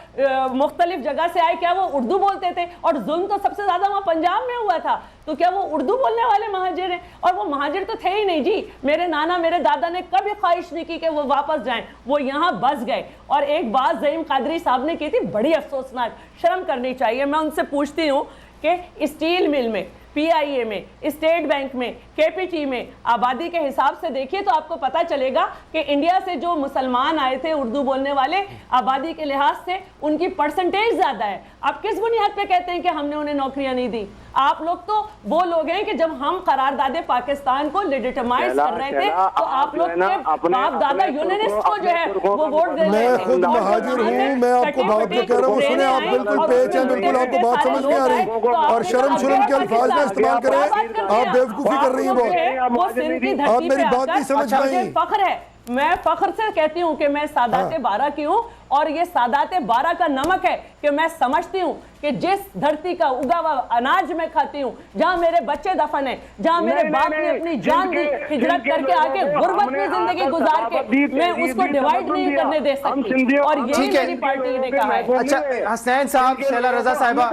मुख्तलिफ जगह से आए, क्या वो उर्दू बोलते थे? और जुल्म तो सबसे ज्यादा वहां पंजाब में हुआ था, तो क्या वो उर्दू बोलने वाले महाजिर हैं? और वो महाजिर तो थे ही नहीं जी। मेरे नाना मेरे दादा ने कभी ख्वाहिश नहीं की कि वो वापस जाएं, वो यहाँ बस गए। और एक बात ज़हीम कादरी साहब ने की थी, बड़ी अफसोसनाक, शर्म करनी चाहिए। मैं उनसे पूछती हूँ कि स्टील मिल में, पीआईए में, स्टेट बैंक में, केपीटी में आबादी के हिसाब से देखिए तो आपको पता चलेगा कि इंडिया से जो मुसलमान आए थे उर्दू बोलने वाले, आबादी के लिहाज से उनकी परसेंटेज ज्यादा है। आप किस बुनियाद पे कहते हैं कि हमने उन्हें नौकरियां नहीं दी? आप लोग तो वो लोग हैं कि जब हम करारदादे पाकिस्तान को लेजिटिमाइज कर रहे थे तो आप लोग के बाप दादा यूनियनिस्ट को जो है वो वोट दे रहे थे। मैं खुद महाजिर हूँ, मैं आपको बात में कह रहा हूँ, सुने आप बिल्कुल पेच हैं, बिल्कुल आपको बात समझ नहीं आ रही और शर्म के अल्फाज में इस्तेमाल करें, आप बेवकूफ़ी कर रही हैं बहुत। वो सिंध की आप धरती मेरी पे बात नहीं समझ आकर पाई। मुझे फख्र है, मैं फख्र से कहती हूँ कि मैं सादाते बारह की हूँ और ये सादाते बारह का नमक है कि मैं समझती हूँ कि जिस धरती का उगा हुआ अनाज मैं खाती हूँ, जहाँ मेरे बच्चे दफन है, जहाँ मेरे बाप ने अपनी जान दी हिजरत करके आके गुर्बत में जिंदगी गुजार के, मैं उसको डिवाइड नहीं करने दे सकती। और यही मेरी पार्टी ने कहा है। अच्छा हसनैन साहब, शैला रजा साहिबा,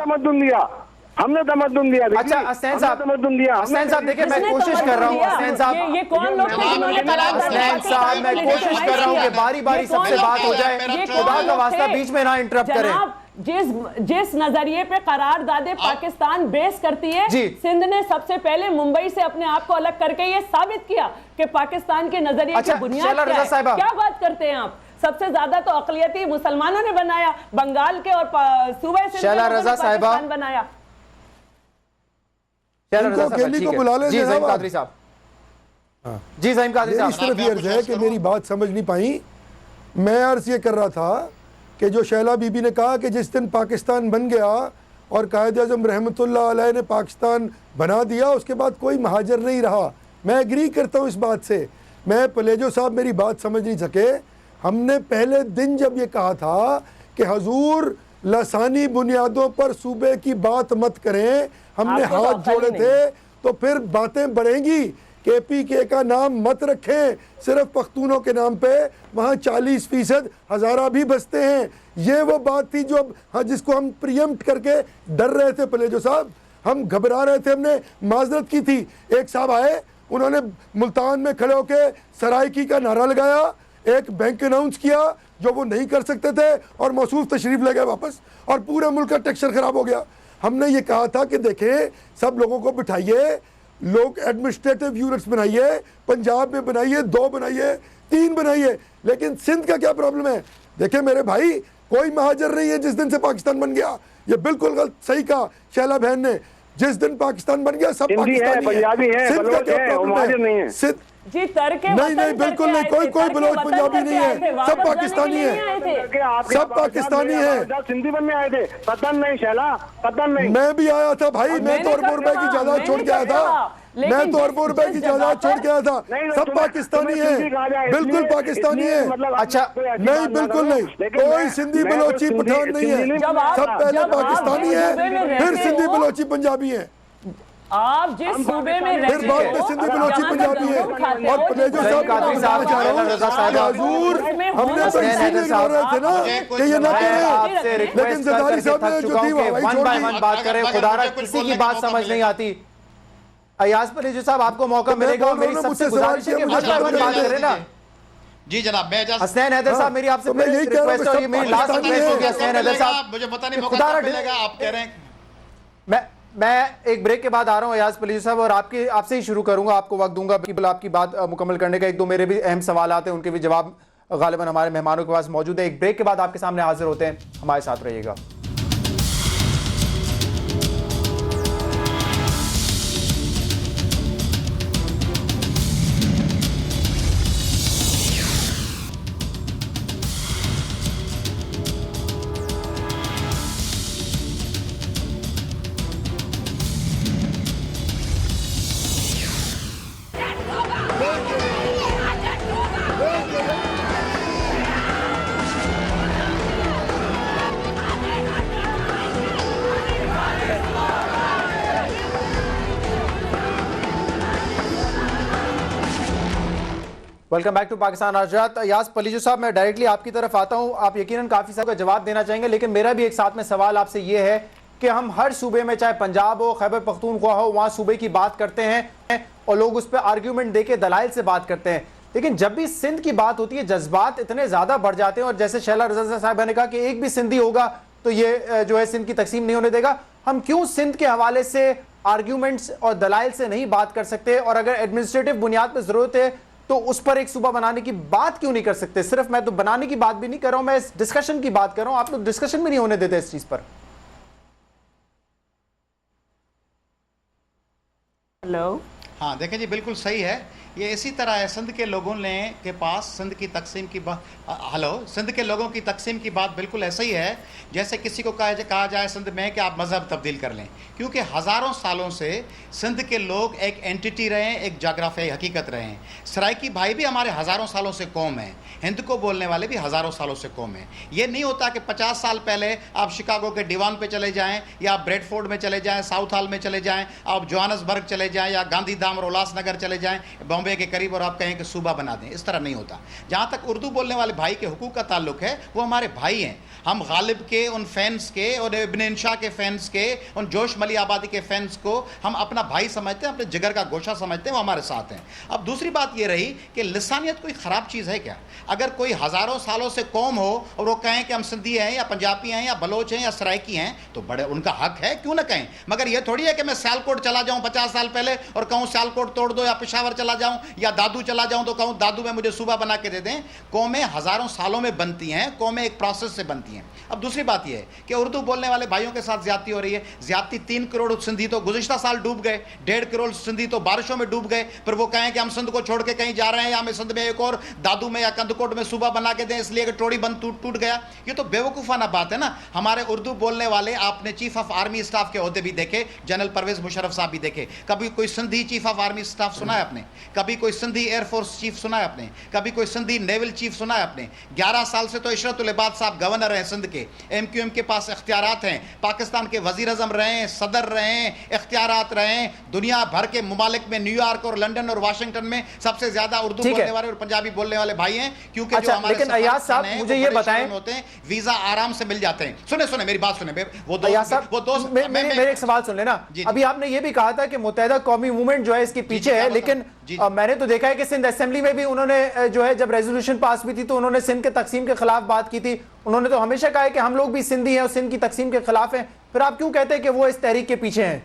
हमने तमद्दुन दिया। अच्छा हसनैन साहब, तमद्दुन दिया। हसनैन साहब देखिए मैं कोशिश कर रहा हूँ, हसनैन साहब, ये कौन लोग थे जिन्होंने हसनैन साहब मैं कोशिश कर रहा हूँ कि बारी बारी सबसे बात हो जाए, खुदा का वास्ता बीच में ना इंटरप्ट करें। जिस नजरिए पे करारदादे पाकिस्तान बेस करती है, सिंध ने सबसे पहले मुंबई से अपने आप को अलग करके ये साबित किया कि पाकिस्तान के नजरिए की बुनियाद क्या है। क्या बात करते हैं आप? सबसे ज्यादा तो अकलियती मुसलमानों ने बनाया, बंगाल के और सूबे से पाकिस्तान बनाया। को बुला ले जी ज़हीम कादरी साहब, जी ज़हीम कादरी साहब, इस तरफ ये अर्ज है कि मेरी बात समझ नहीं पाई। मैं अर्ज ये कर रहा था कि जो शैला बीबी ने कहा कि जिस दिन पाकिस्तान बन गया और कायद आज़म रहमतुल्लाह अलैह ने पाकिस्तान बना दिया, उसके बाद कोई महाजर नहीं रहा। मैं एग्री करता हूँ इस बात से। मैं पलेजो साहब मेरी बात समझ नहीं सके। हमने पहले दिन जब ये कहा था कि हजूर लसानी बुनियादों पर सूबे की बात मत करें, हमने हाथ जोड़े थे, तो फिर बातें बढ़ेंगी। KPK का नाम मत रखें सिर्फ पख्तूनों के नाम पे, वहाँ 40% हज़ारा भी बसते हैं। ये वो बात थी जो हाँ जिसको हम प्रियम्प्ट करके डर रहे थे पलेजो साहब, हम घबरा रहे थे, हमने माजरत की थी। एक साहब आए, उन्होंने मुल्तान में खड़े होकर सराइकी का नारा लगाया, एक बैंक अनाउंस किया जो वो नहीं कर सकते थे और मौसूफ तशरीफ ले गए वापस, और पूरे मुल्क का टेक्सचर खराब हो गया। हमने ये कहा था कि देखें सब लोगों को बिठाइए, लोग एडमिनिस्ट्रेटिव यूनिट्स बनाइए, पंजाब में बनाइए, 2 बनाइए, 3 बनाइए, लेकिन सिंध का क्या प्रॉब्लम है? देखें मेरे भाई, कोई महाजर नहीं है जिस दिन से पाकिस्तान बन गया। ये बिल्कुल गलत, सही कहा शैला बहन ने, जिस दिन पाकिस्तान बन गया सब पाकिस्तानी है। सिंध का क्या प्रॉब्लम है? सिंध जी तरके नहीं बिल्कुल नहीं, कोई बलोच पंजाबी नहीं है, सब पाकिस्तानी है, सब पाकिस्तानी है। सिंधी बनने आए थे, पतन नहीं शैला, पतन नहीं। मैं भी आया था भाई, मैं तो अरबों रुपए की जायदाद छोड़ के आया था, मैं तो अरबों रुपए की जायदाद छोड़ के आया था। सब पाकिस्तानी है, बिल्कुल पाकिस्तानी है। अच्छा नहीं बिल्कुल नहीं, कोई सिंधी बलोची पठान नहीं है, सब पहले पाकिस्तानी है, फिर सिंधी बलोची पंजाबी है। आप जिस सूबे में फिर बाद में सिंधी बलोची पंजाबी है। और पलेजो साहब कादरी साहब, रजा साहब, हजूर हमने तो इसीलिए कह रहे थे ना कि ये ना करें, आपसे रिक्वेस्ट करके थक चुका हूं कि वन बाय वन बात करें, खुदारा किसी की बात समझ नहीं आती। अयाज पलेजो साहब आपको मौका मिलेगा और मेरी सबसे गुजारिश है कि वन बाय वन बात करें ना। जी जनाब, मैं हसनैन हैदर साहब मेरी आपसे रिक्वेस्ट है, मेरी लास्ट रिक्वेस्ट होगी हसनैन हैदर साहब, मुझे पता नहीं मौका कब मिलेगा, आप कह रहे हैं। मैं एक ब्रेक के बाद आ रहा हूं अयाज पलेजो साहब, और आपसे ही शुरू करूंगा, आपको वक्त दूंगा आपकी बात मुकम्मल करने का। 1-2 मेरे भी अहम सवाल आते हैं, उनके भी जवाब गालिबन हमारे मेहमानों के पास मौजूद है। एक ब्रेक के बाद आपके सामने हाजिर होते हैं, हमारे साथ रहिएगा। वेलकम बैक टू पाकिस्तान आज रात। यास पलीजू साहब, मैं डायरेक्टली आपकी तरफ आता हूं। आप यकीनन काफ़ी सारा जवाब देना चाहेंगे, लेकिन मेरा भी एक साथ में सवाल आपसे ये है कि हम हर सूबे में, चाहे पंजाब हो, खैबर पख्तूनख्वा हो, वहाँ सूबे की बात करते हैं और लोग उस पर आर्ग्यूमेंट देके दलाइल से बात करते हैं, लेकिन जब भी सिंध की बात होती है जज्बात इतने ज़्यादा बढ़ जाते हैं। और जैसे शैला रज़ा साहिबा ने कहा कि एक भी सिंधी होगा तो ये जो है सिंध की तकसीम नहीं होने देगा। हम क्यों सिंध के हवाले से आर्ग्यूमेंट्स और दलाइल से नहीं बात कर सकते? और अगर एडमिनिस्ट्रेटिव बुनियाद पर ज़रूरत है तो उस पर एक सूबा बनाने की बात क्यों नहीं कर सकते? सिर्फ मैं तो बनाने की बात भी नहीं कर रहा हूं, मैं इस डिस्कशन की बात कर रहा हूं। आप लोग डिस्कशन भी नहीं होने देते इस चीज पर। हेलो, हाँ देखें जी, बिल्कुल सही है। ये इसी तरह है, सिंध के लोगों ने के पास सिंध की तकसीम की बात, हेलो, सिंध के लोगों की तकसीम की बात बिल्कुल ऐसा ही है जैसे किसी को कहा जाए सिंध में कि आप मज़हब तब्दील कर लें, क्योंकि हज़ारों सालों से सिंध के लोग एक एंटिटी रहे हैं, एक जाग्राफियाई हकीकत रहे हैं। सराइकी भाई भी हमारे हज़ारों सालों से कौम है, हिंद को बोलने वाले भी हज़ारों सालों से कौम है। ये नहीं होता कि 50 साल पहले आप शिकागो के दीवान पे चले जाएं, या आप ब्रेडफोर्ड में चले जाएं, साउथ हॉल में चले जाएं, आप जोहान्सबर्ग चले जाएं, या गांधीधाम और उल्लासनगर चले जाएं, बॉम्बे के करीब, और आप कहें कि सूबा बना दें। इस तरह नहीं होता। जहाँ तक उर्दू बोलने वाले भाई के हुकूक का ताल्लुक है, वो हमारे भाई हैं। हम गालिब के उन फैंस के और इब्न इंशा के फैंस के, उन जोश मली आबादी के फैंस को हम अपना भाई समझते हैं, अपने जिगर का गोशा समझते हैं, वो हमारे साथ हैं। अब दूसरी बात ये रही कि लिसानियत कोई ख़राब चीज़ है क्या? अगर कोई हज़ारों सालों से कौम हो और वो कहें कि हम सिंधी हैं या पंजाबी हैं या बलोच हैं या सराइकी हैं, तो बड़े उनका हक है, क्यों ना कहें। मगर ये थोड़ी है कि मैं सियालकोट चला जाऊँ 50 साल पहले और कहूँ सियालकोट तोड़ दो, या पेशावर चला जाऊँ या दादू चला जाऊँ तो कहूँ दादू में मुझे सूबा बना के दे दें। कौमें हज़ारों सालों में बनती हैं, कौमें एक प्रोसेस से बनती हैं। अब दूसरी बात यह है कि उर्दू बोलने वाले भाइयों के साथ ज्यादती हो रही है। ज्यादती 3 करोड़ सिंधी तो गुज़िश्ता साल डूब गए, 1.5 करोड़ सिंधी तो बारिशों में डूब गए। फिर वो कहें कि हम सिंध को छोड़ के कहीं जा रहे हैं, या हमें सिंध में एक और दादू में या कंदकोट में सूबा बना के दें इसलिए कि टोड़ी बंद टूट गया। ये तो बेवकूफ़ाना बात है ना। हमारे उर्दू बोलने वाले, आपने चीफ ऑफ आर्मी स्टाफ के ओहदे भी देखे, जनरल परवेज मुशर्रफ साहब भी देखे। कभी कोई Sindhi chief of army staff सुना है आपने? कभी कोई सिंधी एयरफोर्स चीफ सुना है आपने? कभी कोई सिंधी नेवल चीफ सुना है आपने? 11 साल से तो इशरतुल इबाद साहब गवर्नर हैं सिंध के, MQM के पास इख्तियारात हैं, पाकिस्तान के वजीर आज़म रहे हैं, सदर रहे हैं, इख्तियारात रहे हैं। दुनिया भर के ममालिक में, न्यूयॉर्क और लंदन और वाशिंगटन में सबसे ज्यादा उर्दू बोलने वाले और पंजाबी बोलने वाले भाई हैं। क्योंकि जो हमारे लेकिन अयाज साहब मुझे ये बताएं, होते हैं, वीजा आराम से मिल जाते हैं। सुने मेरी बात सुने, मेरे एक सवाल सुन लेना। अभी आपने ये भी कहा था कि मुत्तहिदा कौमी मूवमेंट जो है इसके पीछे है, लेकिन मैंने तो देखा है कि सिंध असेंबली में भी उन्होंने जो है, जब रेजोल्यूशन पास हुई थी तो उन्होंने सिंध के तकसीम के खिलाफ बात की थी। उन्होंने तो हमेशा कहा है कि हम लोग भी सिंधी हैं और सिंध की तकसीम के खिलाफ हैं। फिर आप क्यों कहते हैं कि वो इस तहरीक के पीछे हैं?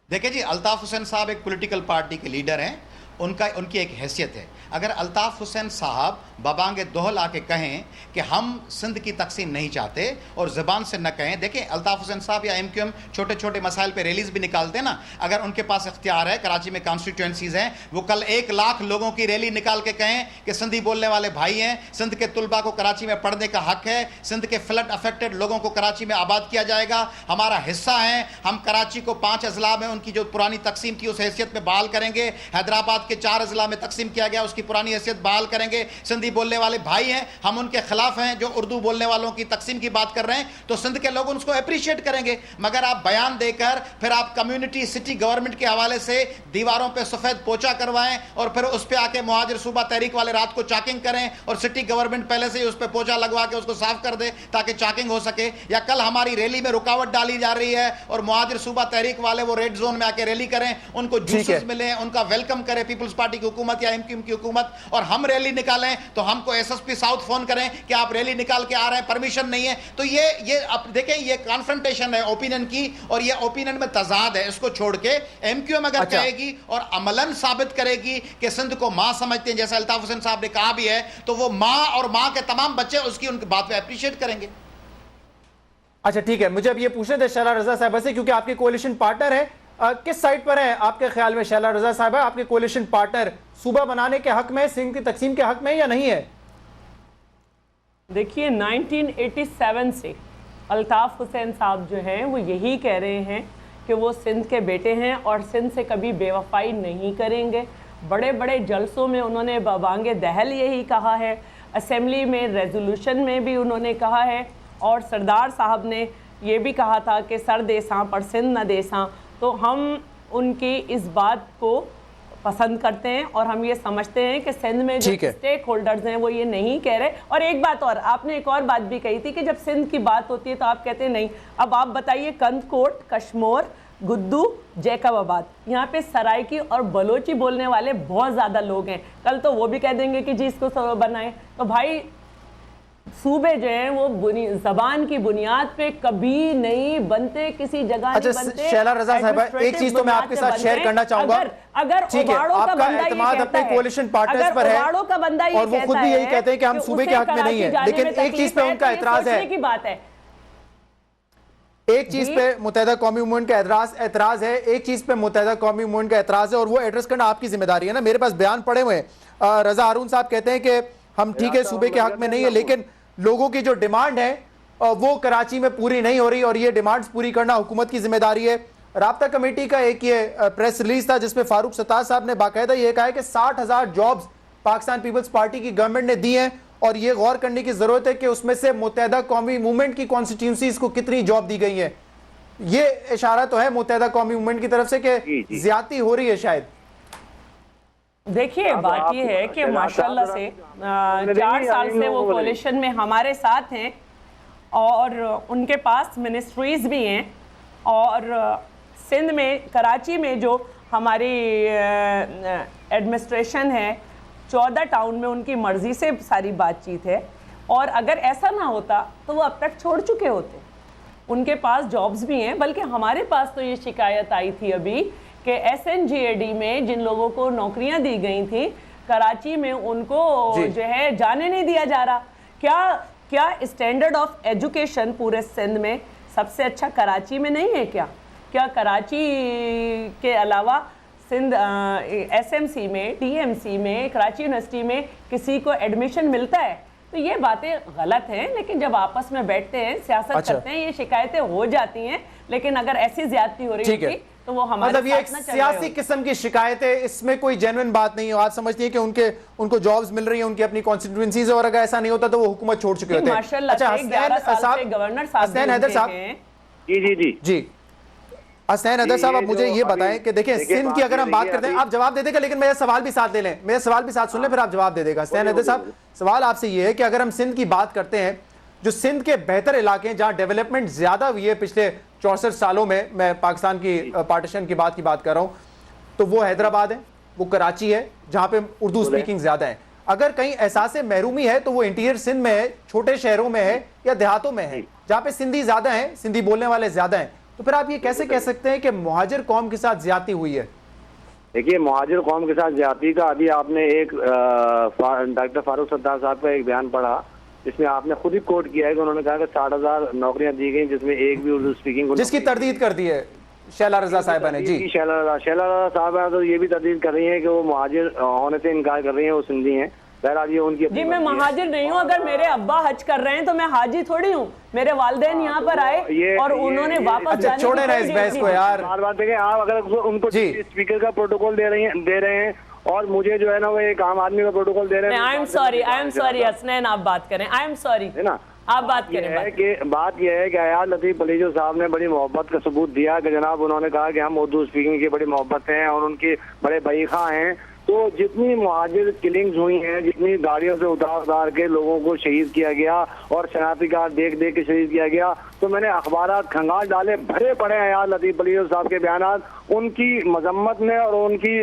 देखिए जी, अल्ताफ हुसैन साहब एक पॉलिटिकल पार्टी के लीडर हैं, उनकी एक हैसियत है। अगर अल्ताफ हुसैन साहब बबांगे दोहल आके कहें कि हम सिंध की तकसीम नहीं चाहते और ज़बान से न कहें, देखें अल्ताफ हुसैन साहब या MQM छोटे छोटे मसाइल पे रैलीज भी निकालते हैं ना। अगर उनके पास इख्तियार है, कराची में कॉन्स्टिट्यूंसीज हैं, वो कल 1 लाख लोगों की रैली निकाल के कहें कि सिंधी बोलने वाले भाई हैं, सिंध के तुलबा को कराची में पढ़ने का हक है, सिंध के फ्लड अफेक्टेड लोगों को कराची में आबाद किया जाएगा, हमारा हिस्सा है, हम कराची को 5 अजला में उनकी जो पुरानी तकसीम थी उस हैसियत में बहाल करेंगे, हैदराबाद के 4 अजला में तकसीम किया गया उसकी पुरानी हैसियत बहाल करेंगे। सिंधी बोलने वाले भाई हैं, हम उनके खिलाफ हैं जो उर्दू बोलने वालों की तकसीम की बात कर रहे हैं, तो सिंध के लोग उसको अप्रिशिएट करेंगे। मगर आप बयान देकर फिर आप कम्युनिटी सिटी गवर्नमेंट के हवाले से दीवारों पे सफ़ेद पोचा करवाएं और फिर उस पर आके मुहाजिर सूबा तहरीक वाले रात को चाकिंग करें और सिटी गवर्नमेंट पहले से ही उस पर पोचा लगवा के उसको साफ कर दे ताकि चाकिंग हो सके। या कल हमारी रैली में रुकावट डाली जा रही है और मुहाजिर सूबा तहरीक वाले वो रेड जोन में आके रैली करें, उनको जूसेस मिले, उनका वेलकम करे पीपल्स पार्टी की हुकूमत या MQM की हुकूमत, और हम रैली निकालें तो हमको SSP साउथ फोन करें कि आप रैली निकाल के आ रहे हैं, परमिशन नहीं है। तो ये आप देखें, ये कॉन्फ्रंटेशन है ओपिनियन की और ये ओपिनियन में तजाद है। इसको छोड़ के MQM अगर कहेगी और अमलन साबित करेगी कि सिंध को मां समझते हैं, जैसा अल्ताफ हुसैन साहब ने कहा भी है, तो वो मां और मां के तमाम बच्चे उसकी उनकी बात पे अप्रिशिएट करेंगे। अच्छा ठीक है, मुझे अब ये पूछना था शैला रज़ा साहिबा से, क्योंकि आपके कोalition पार्टनर है, किस साइड पर है आपके ख्याल में शैला रज़ा साहिबा? आपके कोalition पार्टनर सूबा बनाने के हक में, सिंध की तकसीम के हक में या नहीं है? देखिए 1987 से अल्ताफ हुसैन साहब जो हैं वो यही कह रहे हैं कि वो सिंध के बेटे हैं और सिंध से कभी बेवफाई नहीं करेंगे। बड़े बड़े जलसों में उन्होंने बबांगे दहल यही कहा है, असेंबली में रेजोल्यूशन में भी उन्होंने कहा है, और सरदार साहब ने ये भी कहा था कि सर देसां पर सिंध न देसां। तो हम उनकी इस बात को पसंद करते हैं और हम ये समझते हैं कि सिंध में जो स्टेक होल्डर्स हैं वो ये नहीं कह रहे। और एक बात और, आपने एक और बात भी कही थी कि जब सिंध की बात होती है तो आप कहते हैं नहीं। अब आप बताइए, कंदकोट, कश्मोर, गुद्दू, जैकबाबाद, यहाँ पे सराइकी और बलोची बोलने वाले बहुत ज़्यादा लोग हैं। कल तो वो भी कह देंगे कि जी इसको बनाएं। तो भाई सूबे जो हैं वो जबान की बुनियाद पे कभी नहीं बनते, किसी जगह नहीं बनते। शैला रजा साहिबा, एक चीज तो मैं आपके साथ शेयर करना चाहूंगा। अगर ठीक है, आपका एतमाद अपने कोalition पार्टनर्स पर है और वो खुद भी यही कहते हैं कि हम सूबे के हक में नहीं है, लेकिन एक चीज पे उनका एतराज है। एक चीज पे मुत्तहिदा कौमी मूवमेंट का एतराज है, एक चीज पे मुत्तहिदा कौमी मूवमेंट का एतराज है और वो एड्रेस करना आपकी जिम्मेदारी है ना। मेरे पास बयान पड़े हुए हैं। रजा हारून साहब कहते हैं कि हम ठीक है सूबे के हक में नहीं है, लेकिन लोगों की जो डिमांड है वो कराची में पूरी नहीं हो रही और ये डिमांड्स पूरी करना हुकूमत की जिम्मेदारी है। राब्ता कमेटी का एक ये प्रेस रिलीज था जिसमें फारूक सत्तार साहब ने बाकायदा ये कहा है कि 60,000 जॉब्स पाकिस्तान पीपल्स पार्टी की गवर्नमेंट ने दी हैं और ये गौर करने की जरूरत है कि उसमें से मुत्तहिदा कौमी मूवमेंट की कॉन्स्टिट्यूंसीज को कितनी जॉब दी गई है। ये इशारा तो है मुत्तहिदा कौमी मूवमेंट की तरफ से कि ज्यादती हो रही है शायद। देखिए, बात यह है कि माशाल्लाह से 4 साल से वो कोalition में हमारे साथ हैं और उनके पास मिनिस्ट्रीज भी हैं और सिंध में, कराची में जो हमारी एडमिनिस्ट्रेशन है 14 टाउन में उनकी मर्जी से सारी बातचीत है। और अगर ऐसा ना होता तो वो अब तक छोड़ चुके होते। उनके पास जॉब्स भी हैं, बल्कि हमारे पास तो ये शिकायत आई थी अभी कि SNGAD में जिन लोगों को नौकरियां दी गई थी कराची में उनको जो है जाने नहीं दिया जा रहा। क्या स्टैंडर्ड ऑफ एजुकेशन पूरे सिंध में सबसे अच्छा कराची में नहीं है क्या कराची के अलावा सिंध SMC में, TMC में, कराची यूनिवर्सिटी में किसी को एडमिशन मिलता है? तो ये बातें गलत हैं, लेकिन जब आपस में बैठते हैं, सियासत करते हैं, ये शिकायतें हो जाती हैं। लेकिन अगर ऐसी ज्यादती हो रही होती तो वो हमारे मतलब ये एक सियासी किस्म की शिकायत है, इसमें कोई जेन्युइन बात नहीं है। आप समझती है कि उनको जॉब्स मिल रही हैं, उनकी अपनी कॉन्स्टिट्यूएंसीज, और अगर ऐसा नहीं होता तो वो हुकूमत छोड़ चुके होते हैं। अच्छा, गवर्नर हसनैन हैदर साहब, जी हसनैन हैदर साहब, आप मुझे ये बताएं कि देखिए सिंध की अगर हम बात करते हैं, आप जवाब दे देगा, लेकिन मेरा सवाल भी साथ ले लें, मेरा सवाल भी साथ सुन लें, फिर आप जवाब दे देगा। हसनैन हैदर साहब, सवाल आपसे ये है कि अगर हम सिंध की बात करते हैं, जो सिंध के बेहतर इलाके हैं जहां डेवलपमेंट ज्यादा हुई है पिछले 64 सालों में, मैं पाकिस्तान की पार्टीशन की बात कर रहा हूं, तो वो हैदराबाद है, वो कराची है, जहां पे उर्दू स्पीकिंग ज्यादा है। अगर कहीं एहसास महरूमी है तो वो इंटीरियर सिंध में है, छोटे शहरों में है या देहातों में है, जहां पे सिंधी ज्यादा है, सिंधी बोलने वाले ज्यादा हैं। तो फिर आप ये कैसे कह सकते हैं कि मुहाजिर कौम के साथ ज्यादती हुई है? देखिए, मुहाजिर कौम के साथ ज्यादती का अभी आपने एक डॉक्टर फारूक सत्तार साहब का एक बयान पढ़ा, जिसमें आपने खुद ही कोट किया है कि उन्होंने कहा कि 60,000 नौकरियां दी गई जिसमें एक भी उर्दू स्पीकिंग, जिसकी तरदीद कर दी है शैला रजा साहिबा ने। जी, शैला रजा साहिबा तो ये भी तरदीद कर रही है कि वो मुहाजिर होने से इनकार कर रही है, वो सिंधी हैं। बहरहाल ये उनकी जी, मैं महाजिर नहीं हूँ। अगर मेरे अब्बा हज कर रहे हैं तो मैं हाजी थोड़ी हूँ। मेरे वालिदैन यहाँ पर आए और उन्होंने वापस जाने छोड़े ना इस बहस को यार। बात देखें, आप अगर उनको स्पीकर का प्रोटोकॉल दे रहे हैं और मुझे जो है ना वो एक आम आदमी का प्रोटोकॉल दे रहे हैं। आई एम सॉरी हसनैन, आप बात करें। आई एम सॉरी, है ना, आप बात करें। बात यह है कि अयाज लतीफ बलीजो साहब ने बड़ी मोहब्बत का सबूत दिया कि जनाब उन्होंने कहा कि हम उर्दू स्पीकिंग की बड़ी मोहब्बत हैं और उनके बड़े बहीखा हैं। तो जितनी मुहाजिर किलिंग्स हुई हैं, जितनी गाड़ियों से उतार के लोगों को शहीद किया गया और शनाख्ती कार्ड देख के शहीद किया गया, तो मैंने अखबारात खंगाल डाले, भरे पड़े अयाज लतीफ बलीजो साहब के बयान उनकी मजम्मत में और उनकी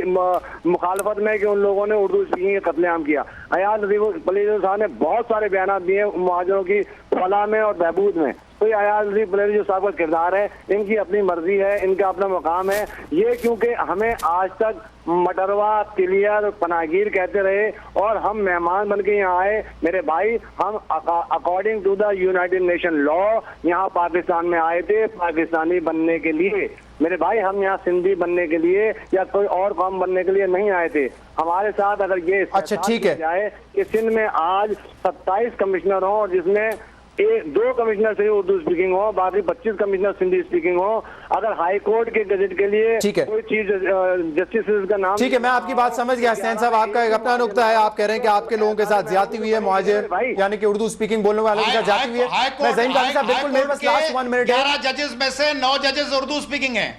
मुखालफत में कि उन लोगों ने उर्दू स्पीकिंग का कत्लेआम किया। अयाज लतीफ बलीजो साहब ने बहुत सारे बयान दिए मुहाजिरों की फलाह में और बहबूद में। तो ये अयाज लतीफ बलीजो साहब का किरदार है, इनकी अपनी मर्जी है, इनका अपना मकाम है। ये क्योंकि हमें आज तक मटरवा, तिलियर, पनागीर कहते रहे और हम मेहमान बन के यहाँ आए। मेरे भाई, हम according to the United Nation law यहाँ पाकिस्तान में आए थे पाकिस्तानी बनने के लिए। मेरे भाई, हम यहाँ सिंधी बनने के लिए या कोई और कौम बनने के लिए नहीं आए थे। हमारे साथ अगर ये ठीक है जाए कि सिंध में आज 27 कमिश्नर हों और जिसमें 2 कमिश्नर से उर्दू स्पीकिंग हो, बाकी 25 कमिश्नर सिंधी स्पीकिंग हो। अगर हाई कोर्ट के गजट के लिए कोई चीज जस्टिस का नाम, ठीक है, मैं आपकी बात समझ गया। हसनैन साहब, आपका एक अपना नुक्ता है, आप कह रहे हैं कि आपके लोगों के साथ ज्यादती हुई है, मुहाजिर यानी कि उर्दू स्पीकिंग बोलने वालों के साथ ज्यादती हुई है। मैं ज़हीन कादरी साहब, बिल्कुल मेरे पास लास्ट 1 मिनट है। 11 जजेस में से 9 जजेस उर्दू स्पीकिंग हैं।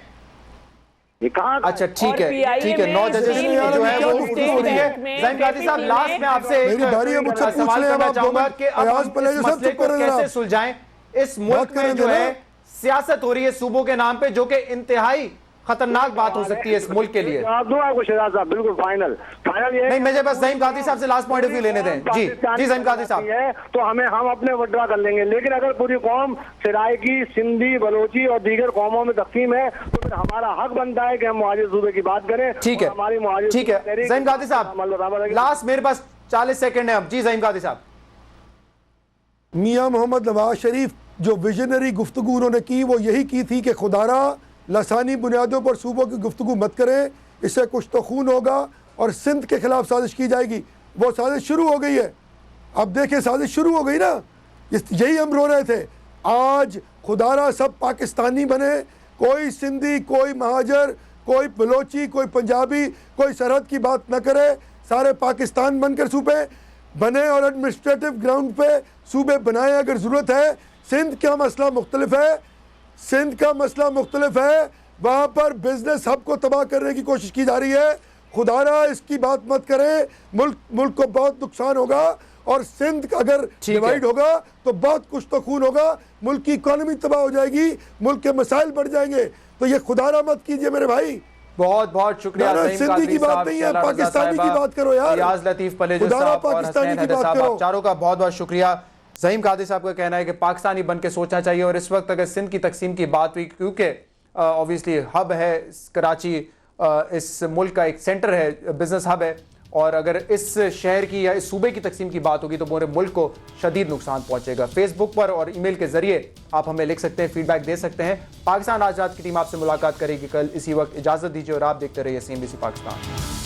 ये कहाँ का अच्छा है? ठीक है, PIA ठीक है, में 9 जजेस तीन की जो है वो स्टेट गुफ्तगू हो रही है। में ज़हीम कादरी साहब, लास्ट में आपसे एक मेरी बारी है, मुझसे पूछ सवाल लें, अब करना आप चाहूंगा दोनों कि अब अयाज हम पहले इस जो सब मसले चुप को करें कैसे जरा। सुलझाएं। इस मुल्क बात में करें जो देना। है सियासत हो रही है सूबों के नाम पे, जो कि इंतहाई खतरनाक बात हो सकती है इस मुल्क के लिए। जवाब दूं आपको शहजाद साहब, बिल्कुल फाइनल ये नहीं, मुझे बस ज़हीम कादरी साहब से लास्ट पॉइंट ऑफ व्यू लेने दें। जी जी ज़हीम कादरी साहब। है तो हम अपने विड्रॉ कर लेंगे, लेकिन अगर पूरी कौम सराइकी, सिंधी, बलोची और दीगर कौमों में तकसीम है तो फिर हमारा हक बनता है कि हम मुहाजिर सूबे की बात करें। ठीक है, और हमारी मुहाजिर ठीक है ज़हीम कादरी साहब, लास्ट मेरे पास 40 सेकंड है अब। जी ज़हीम कादरी साहब। मियाँ मोहम्मद नवाज शरीफ जो विजनरी गुफ्तगू उन्होंने की वो यही की थी कि खुदारा लसानी बुनियादों पर सूबों की गुफ्तगू मत करें, इससे कुछ तो खून होगा और सिंध के खिलाफ साजिश की जाएगी। वो साजिश शुरू हो गई है, अब देखिए साजिश शुरू हो गई ना, यही हम रो रहे थे। आज खुदारा सब पाकिस्तानी बने, कोई सिंधी, कोई महाजर, कोई बलोची, कोई पंजाबी, कोई सरहद की बात न करे, सारे पाकिस्तान बनकर सूबे बने और एडमिनिस्ट्रेटिव ग्राउंड पे सूबे बनाए अगर ज़रूरत है। सिंध का मसला मुख्तलिफ है, सिंध का मसला मुख्तलिफ है, वहाँ पर बिजनेस हब को तबाह करने की कोशिश की जा रही है। खुदारा इसकी बात मत करें, मुल्क को बहुत नुकसान होगा और सिंध अगर डिवाइड होगा तो बहुत कुछ तो खून होगा, मुल्क की इकॉनमी तबाह हो जाएगी, मुल्क के मसाइल बढ़ जाएंगे। तो ये खुदारा मत कीजिए मेरे भाई। बहुत बहुत शुक्रिया ज़हीम सिंधी कादरी की बात साहब, नहीं है, शैला रज़ा पाकिस्तानी की साहिबा, बात करो यार। रियाज लतीफ़ पलेजो खुदारा साहब और पाकिस्तानी हसनैन की हैदर बात साहब, करो। आप चारों का बहुत बहुत शुक्रिया। ज़हीम कादरी साहब का कहना है कि पाकिस्तानी बन के सोचना चाहिए और इस वक्त अगर सिंध की तकसीम की बात हुई, क्योंकि ऑब्वियसली हब है कराची, इस मुल्क का एक सेंटर है, बिजनेस हब है, और अगर इस शहर की या इस सूबे की तकसीम की बात होगी तो पूरे मुल्क को शदीद नुकसान पहुंचेगा। फेसबुक पर और ईमेल के जरिए आप हमें लिख सकते हैं, फीडबैक दे सकते हैं। पाकिस्तान आज रात की टीम आपसे मुलाकात करेगी कल इसी वक्त। इजाज़त दीजिए और आप देखते रहिए CNBC पाकिस्तान।